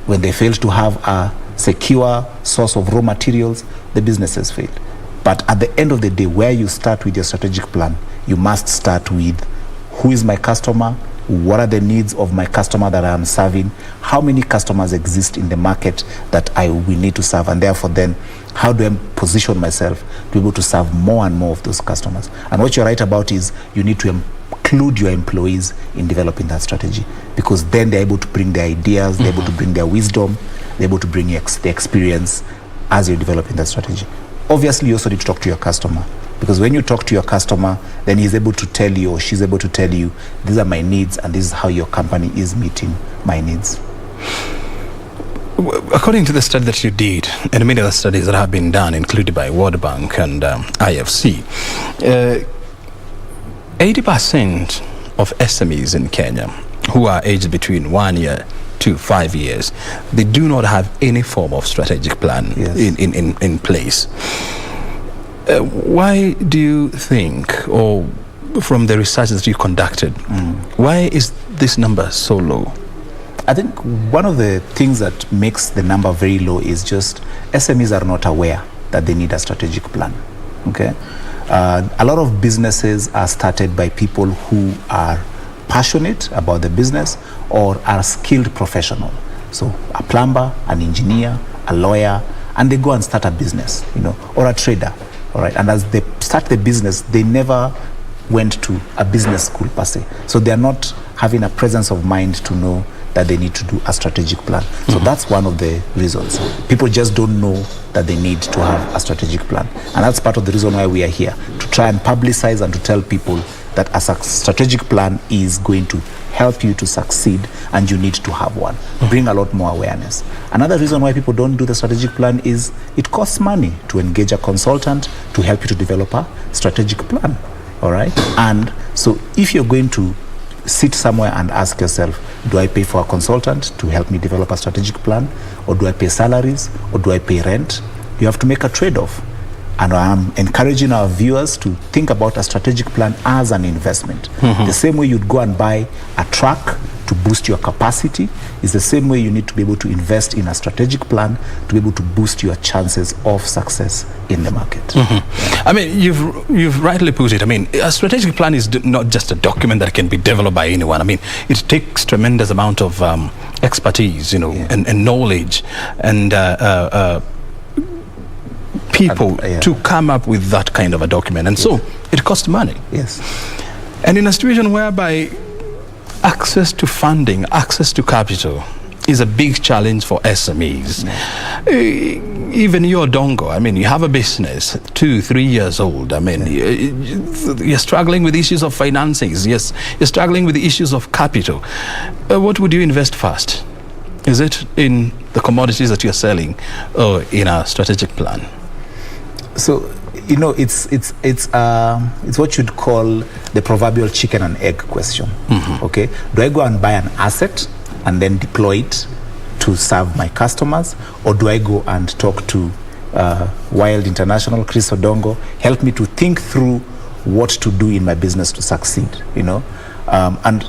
When they failed to have a secure source of raw materials, the businesses failed. But at the end of the day, where you start with your strategic plan, you must start with who is my customer, what are the needs of my customer that I am serving, how many customers exist in the market that we need to serve, and therefore then how do I position myself to be able to serve more and more of those customers. And what you're right about is you need to include your employees in developing that strategy, because then they're able to bring their ideas, they're able to bring their wisdom, they're able to bring the experience as you're developing that strategy. Obviously, you also need to talk to your customer, because when you talk to your customer, then he's able to tell you or she's able to tell you, these are my needs and this is how your company is meeting my needs.
According to the study that you did, and many other studies that have been done, included by World Bank and IFC, 80% of SMEs in Kenya who are aged between 1 year to 5 years, they do not have any form of strategic plan in place. Why do you think, or from the research that you conducted, why is this number so low?
I think one of the things that makes the number very low is just SMEs are not aware that they need a strategic plan. Okay, a lot of businesses are started by people who are passionate about the business or are skilled professional. So a plumber, an engineer, a lawyer, and they go and start a business, or a trader. All right, and as they start the business, they never went to a business school per se. So they are not having a presence of mind to know that they need to do a strategic plan. So that's one of the reasons. People just don't know that they need to have a strategic plan. And that's part of the reason why we are here, to try and publicize and to tell people that a strategic plan is going to help you to succeed and you need to have one. Bring a lot more awareness. Another reason why people don't do the strategic plan is it costs money to engage a consultant to help you to develop a strategic plan. All right? And so if you're going to sit somewhere and ask yourself, do I pay for a consultant to help me develop a strategic plan, or do I pay salaries, or do I pay rent? You have to make a trade-off. And I'm encouraging our viewers to think about a strategic plan as an investment. The same way you'd go and buy a truck to boost your capacity is the same way you need to be able to invest in a strategic plan to be able to boost your chances of success in the market.
I mean, you've rightly put it. I mean, a strategic plan is not just a document that can be developed by anyone. I mean, it takes tremendous amount of expertise, you know, and knowledge and people to come up with that kind of a document, and so it costs money.
Yes.
And in a situation whereby access to funding, access to capital is a big challenge for SMEs. Even your Dongo, I mean, you have a business 2-3 years old. I mean, you're struggling with issues of financings. Yes, you're struggling with the issues of capital. What would you invest first? Is it in the commodities that you're selling or in a strategic plan?
So, you know, it's what you'd call the proverbial chicken and egg question. Okay, do I go and buy an asset and then deploy it to serve my customers, or do I go and talk to Wild International, Chris Odongo, help me to think through what to do in my business to succeed? You know, and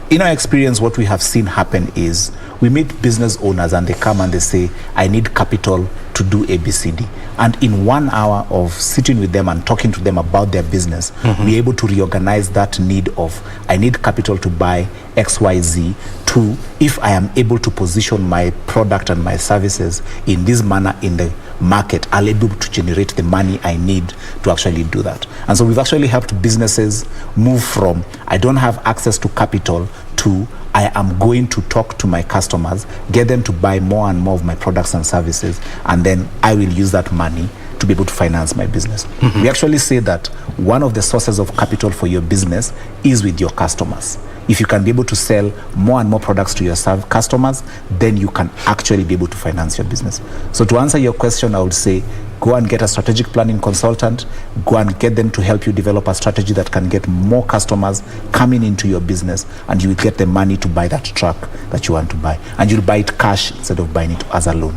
in our experience, what we have seen happen is we meet business owners and they come and they say, I need capital to do ABCD. And in 1 hour of sitting with them and talking to them about their business, we're able to reorganize that need of, I need capital to buy XYZ, to, if I am able to position my product and my services in this manner in the market, I'll be able to generate the money I need to actually do that. And so we've actually helped businesses move from, I don't have access to capital, to, I am going to talk to my customers, get them to buy more and more of my products and services, and then I will use that money to be able to finance my business. We actually say that one of the sources of capital for your business is with your customers. If you can be able to sell more and more products to your customers, then you can actually be able to finance your business. So to answer your question, I would say, go and get a strategic planning consultant, go and get them to help you develop a strategy that can get more customers coming into your business, and you will get the money to buy that truck that you want to buy. And you'll buy it cash instead of buying it as a loan.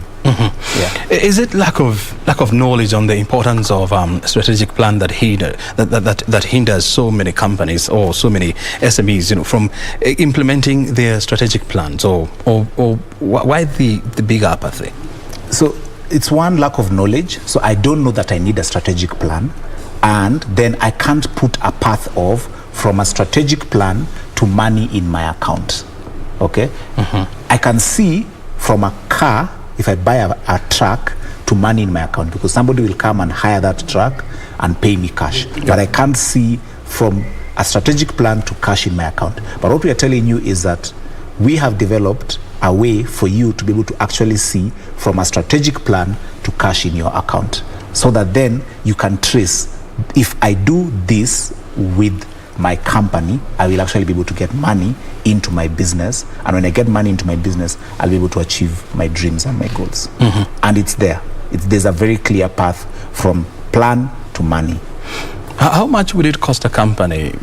Is it lack of knowledge on the importance of strategic plan that hinders so many companies or so many SMEs, you know, from implementing their strategic plans, or why the big apathy?
So it's one, lack of knowledge. So I don't know that I need a strategic plan, and then I can't put a path of from a strategic plan to money in my account. Okay, I can see from a car, if I buy a truck, to money in my account, because somebody will come and hire that truck and pay me cash. But I can't see from a strategic plan to cash in my account. But what we are telling you is that we have developed a way for you to be able to actually see from a strategic plan to cash in your account, so that then you can trace, if I do this with my company, I will actually be able to get money into my business, and when I get money into my business, I'll be able to achieve my dreams and my goals. And it's there. There's a very clear path from plan to money.
How much would it cost a company,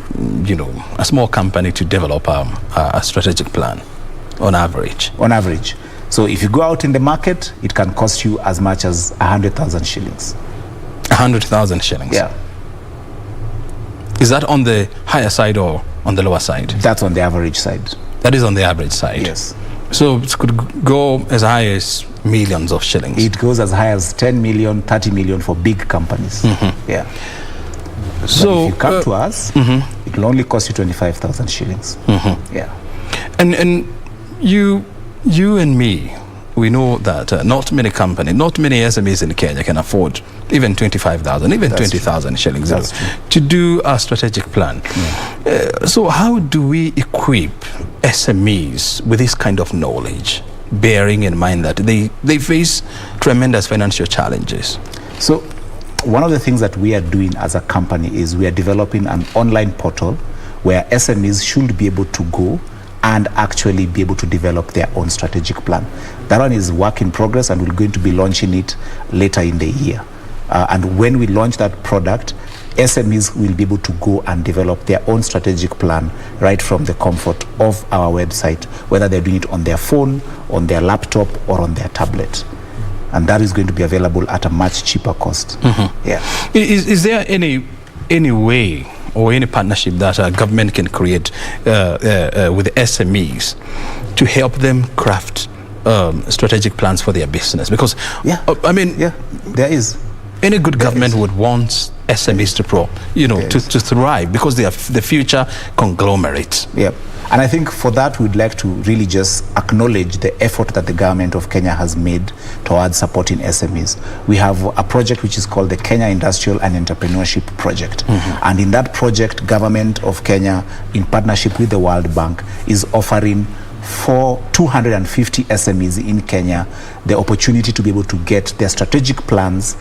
you know, a small company, to develop a strategic plan on average?
On average. So if you go out in the market, it can cost you as much as 100,000 shillings.
100,000 shillings?
Yeah.
Is that on the higher side or on the lower side?
That's on the average side.
That is on the average side?
Yes.
So it could go as high as millions of shillings?
It goes as high as 10 million, 30 million for big companies. Yeah. So if you come to us, it will only cost you 25,000 shillings. Yeah.
And you and me, we know that not many companies, not many SMEs in Kenya can afford even 25,000, even 20,000 shillings to do a strategic plan. So how do we equip SMEs with this kind of knowledge, bearing in mind that they face tremendous financial challenges?
So one of the things that we are doing as a company is we are developing an online portal where SMEs should be able to go and actually be able to develop their own strategic plan. That one is work in progress, and we're going to be launching it later in the year. And when we launch that product, SMEs will be able to go and develop their own strategic plan right from the comfort of our website, whether they're doing it on their phone, on their laptop, or on their tablet. and that is going to be available at a much cheaper cost. Yeah.
Is there any way or any partnership that a government can create with SMEs to help them craft strategic plans for their business? Because
there is.
Any good government would want SMEs to thrive, because they are the future conglomerates.
Yeah. And I think for that, we'd like to really just acknowledge the effort that the government of Kenya has made towards supporting SMEs. We have a project which is called the Kenya Industrial and Entrepreneurship Project. And in that project, government of Kenya, in partnership with the World Bank, is offering for 250 SMEs in Kenya the opportunity to be able to get their strategic plans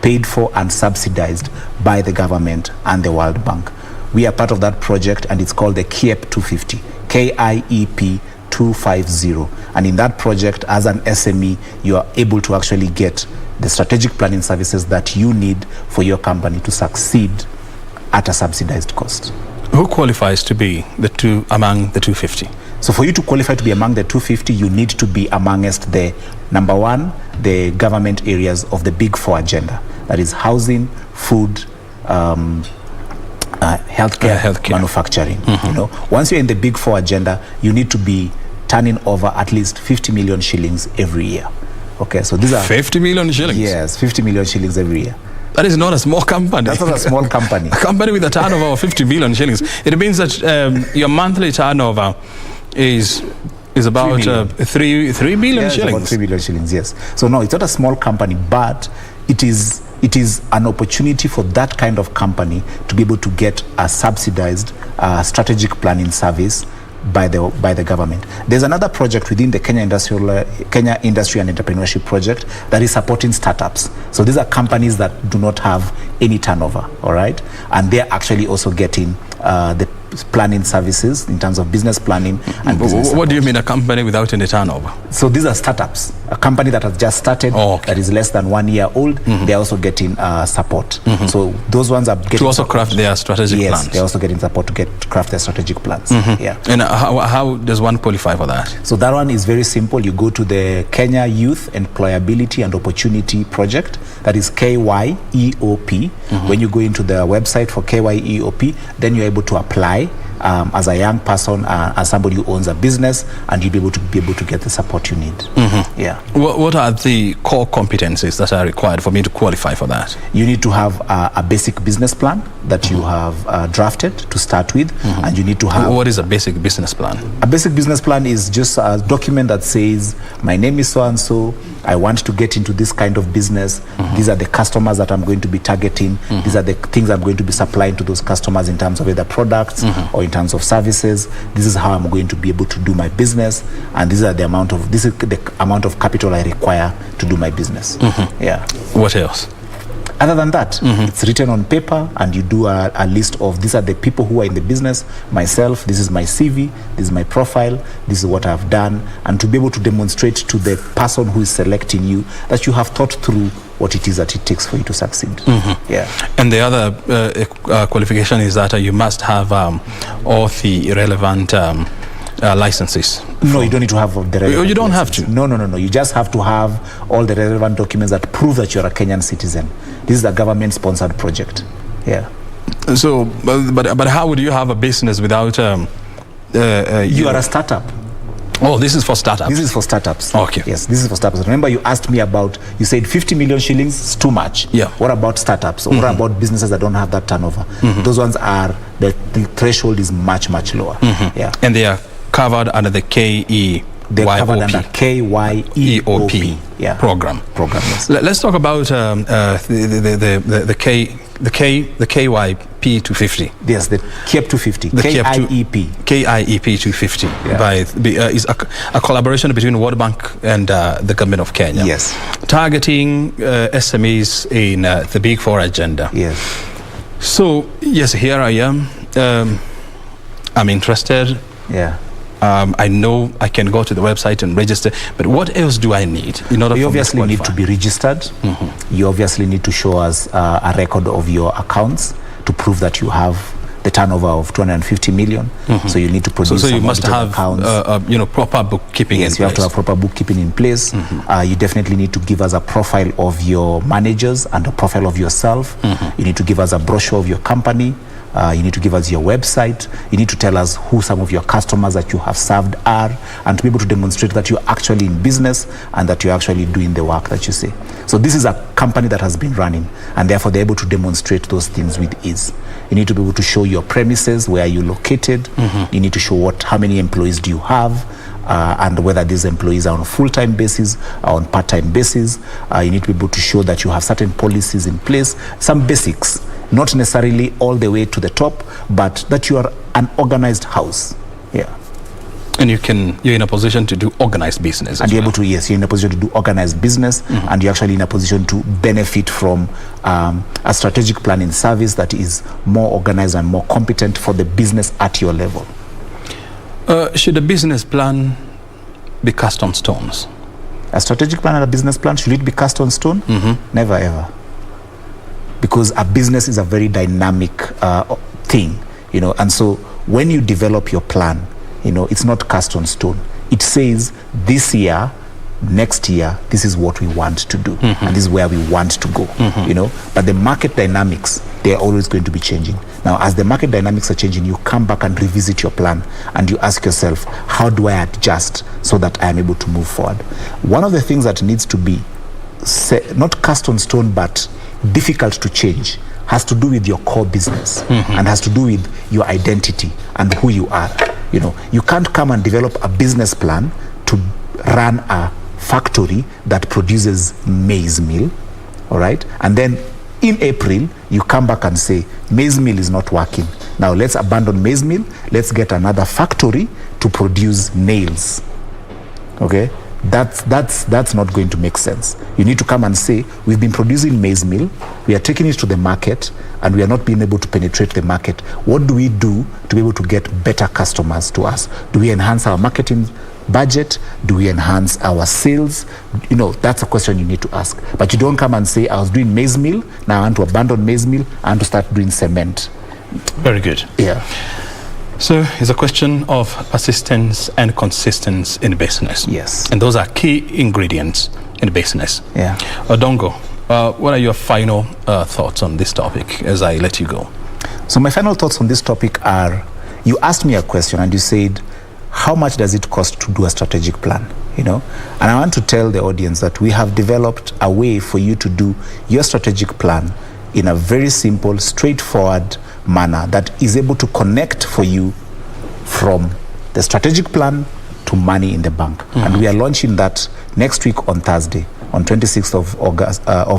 paid for and subsidized by the government and the World Bank. We are part of that project, and it's called the KIEP 250, KIEP 250. And in that project, as an SME, you are able to actually get the strategic planning services that you need for your company to succeed at a subsidized cost.
Who qualifies to be among the 250?
So for you to qualify to be among the 250, you need to be amongst the, number one, the government areas of the Big Four agenda. That is housing, food, healthcare, manufacturing. Once you're in the Big Four agenda, you need to be turning over at least 50 million shillings every year. Okay, so these are
50 million shillings.
Yes, 50 million shillings every year.
That is not a small company.
That's not a small company.
A company with a turnover of 50 million shillings. It means that your monthly turnover is about 3 million shillings.
About 3 million shillings, yes. So no, it's not a small company, but it is an opportunity for that kind of company to be able to get a subsidized strategic planning service by the government. There's another project within the Kenya Industry and Entrepreneurship Project that is supporting startups. So these are companies that do not have any turnover, all right? And they're actually also getting the planning services in terms of business planning and business
What do you mean, a company without any turnover?
So these are startups. A company that has just started, that is less than 1 year old, they're also getting support. So those ones are getting
to also craft their strategic plans.
Yes, they're also getting support to craft their strategic plans. Yeah.
And how does one qualify for that?
So that one is very simple. You go to the Kenya Youth Employability and Opportunity Project. That is KYEOP. When you go into the website for KYEOP, then you're able to apply as a young person, as somebody who owns a business, and you'll be able to get the support you need. Yeah.
What are the core competencies that are required for me to qualify for that?
You need to have a basic business plan that you have drafted to start with, and you need to have...
What is a basic business plan?
A basic business plan is just a document that says, my name is so-and-so, I want to get into this kind of business, these are the customers that I'm going to be targeting, these are the things I'm going to be supplying to those customers in terms of either products or in terms of services, this is how I'm going to be able to do my business, and this is the amount of capital I require to do my business. Yeah.
What else?
Other than that, it's written on paper, and you do a list of, these are the people who are in the business, myself, this is my CV, this is my profile, this is what I've done, and to be able to demonstrate to the person who is selecting you that you have thought through what it is that it takes for you to succeed. Yeah.
And the other qualification is that you must have all the relevant licenses.
No, you don't need to have the relevant
You don't
licenses.
have to?
No. You just have to have all the relevant documents that prove that you're a Kenyan citizen. This is a government-sponsored project. Yeah.
So, but how would you have a business without...
you are a startup.
Oh, this is for startups?
This is for startups.
Okay.
Yes, this is for startups. Remember, you asked me about, you said 50 million shillings is too much.
Yeah.
What about startups? Or what about businesses that don't have that turnover? Those ones are, the threshold is much, much lower. Yeah.
And they are covered under the KEOP.
They're covered under KYEOP
program.
Yes.
Let's talk about the KYP 250.
Yes, the KIEP 250. KIEP
250. Is a collaboration between World Bank and the government of Kenya.
Yes.
Targeting SMEs in the Big Four agenda.
Yes.
So yes, here I am. I'm interested.
Yeah.
I know I can go to the website and register, but what else do I need in order
you
for
obviously
me to
need to be registered. You obviously need to show us a record of your accounts to prove that you have the turnover of 250 million. So you need to produce.
So you
some
must
audited
have
accounts.
proper bookkeeping.
Yes,
in
you have to
place.
have proper bookkeeping in place. You definitely need to give us a profile of your managers and a profile of yourself. You need to give us a brochure of your company. You need to give us your website. You need to tell us who some of your customers that you have served are, and to be able to demonstrate that you're actually in business and that you're actually doing the work that you say. So this is a company that has been running, and therefore they're able to demonstrate those things with ease. You need to be able to show your premises, where you're located. You need to show how many employees do you have, and whether these employees are on a full-time basis or on part-time basis. You need to be able to show that you have certain policies in place, some basics, not necessarily all the way to the top, but that you are an organized house. Yeah.
And you're in a position to do organized business.
And you're able to, yes, you're in a position to do organized business, and you're actually in a position to benefit from a strategic planning service that is more organized and more competent for the business at your level.
Should a business plan be cast on stones?
A strategic plan and a business plan, should it be cast on stone? Never ever. Because a business is a very dynamic thing, and so when you develop your plan, it's not cast on stone. It says this year, next year, this is what we want to do, and this is where we want to go, But the market dynamics, they're always going to be changing. Now, as the market dynamics are changing, you come back and revisit your plan, and you ask yourself, how do I adjust so that I am able to move forward? One of the things that needs to be not cast on stone, but difficult to change, has to do with your core business and has to do with your identity and who you are. You can't come and develop a business plan to run a factory that produces maize meal, all right? And then in April, you come back and say, maize meal is not working. Now let's abandon maize meal. Let's get another factory to produce nails, okay? That's not going to make sense. You need to come and say, we've been producing maize meal, we are taking it to the market, and we are not being able to penetrate the market. What do we do to be able to get better customers to us? Do we enhance our marketing budget? Do we enhance our sales? That's a question you need to ask. But you don't come and say, I was doing maize meal, now I want to abandon maize meal, I want to start doing cement.
Very good.
Yeah.
So it's a question of persistence and consistency in business.
Yes.
And those are key ingredients in business.
Yeah.
Odongo, what are your final thoughts on this topic as I let you go?
So my final thoughts on this topic are, you asked me a question and you said, how much does it cost to do a strategic plan? And I want to tell the audience that we have developed a way for you to do your strategic plan in a very simple, straightforward manner that is able to connect for you from the strategic plan to money in the bank. And we are launching that next week on Thursday, on 26th of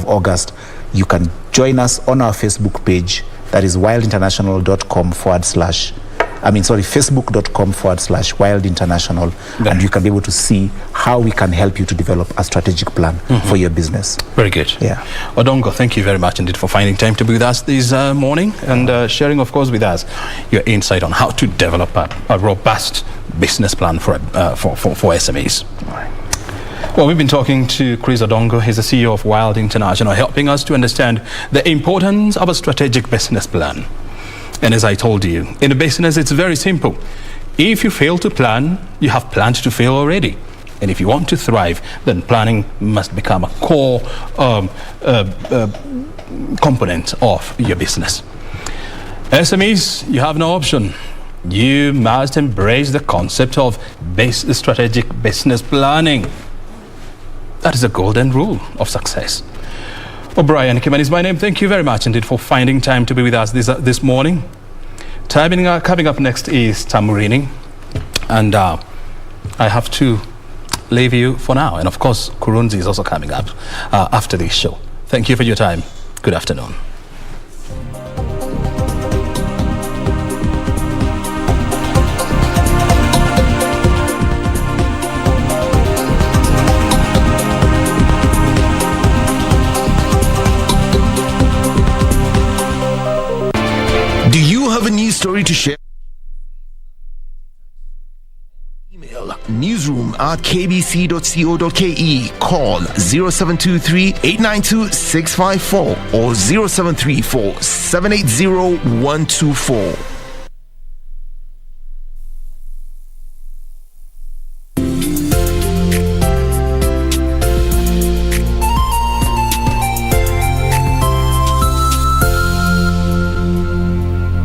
August. You can join us on our Facebook page, that is facebook.com/Wild International, and you can be able to see how we can help you to develop a strategic plan for your business.
Very good.
Yeah.
Odongo, thank you very much indeed for finding time to be with us this morning and sharing, of course, with us your insight on how to develop a robust business plan for SMEs.
All right.
Well, we've been talking to Chris Odongo. He's the CEO of Wild International, helping us to understand the importance of a strategic business plan. And as I told you, in a business, it's very simple. If you fail to plan, you have planned to fail already. And if you want to thrive, then planning must become a core component of your business. SMEs, you have no option. You must embrace the concept of strategic business planning. That is the golden rule of success. O'Brien, Kimani is my name. Thank you very much indeed for finding time to be with us this morning. Coming up next is Tamurini, and I have to leave you for now. And of course, Kurunzi is also coming up after this show. Thank you for your time. Good afternoon.
Do you have a news story to share? Email
newsroom@kbc.co.ke. Call 0723-892-654 or 0734-780-124.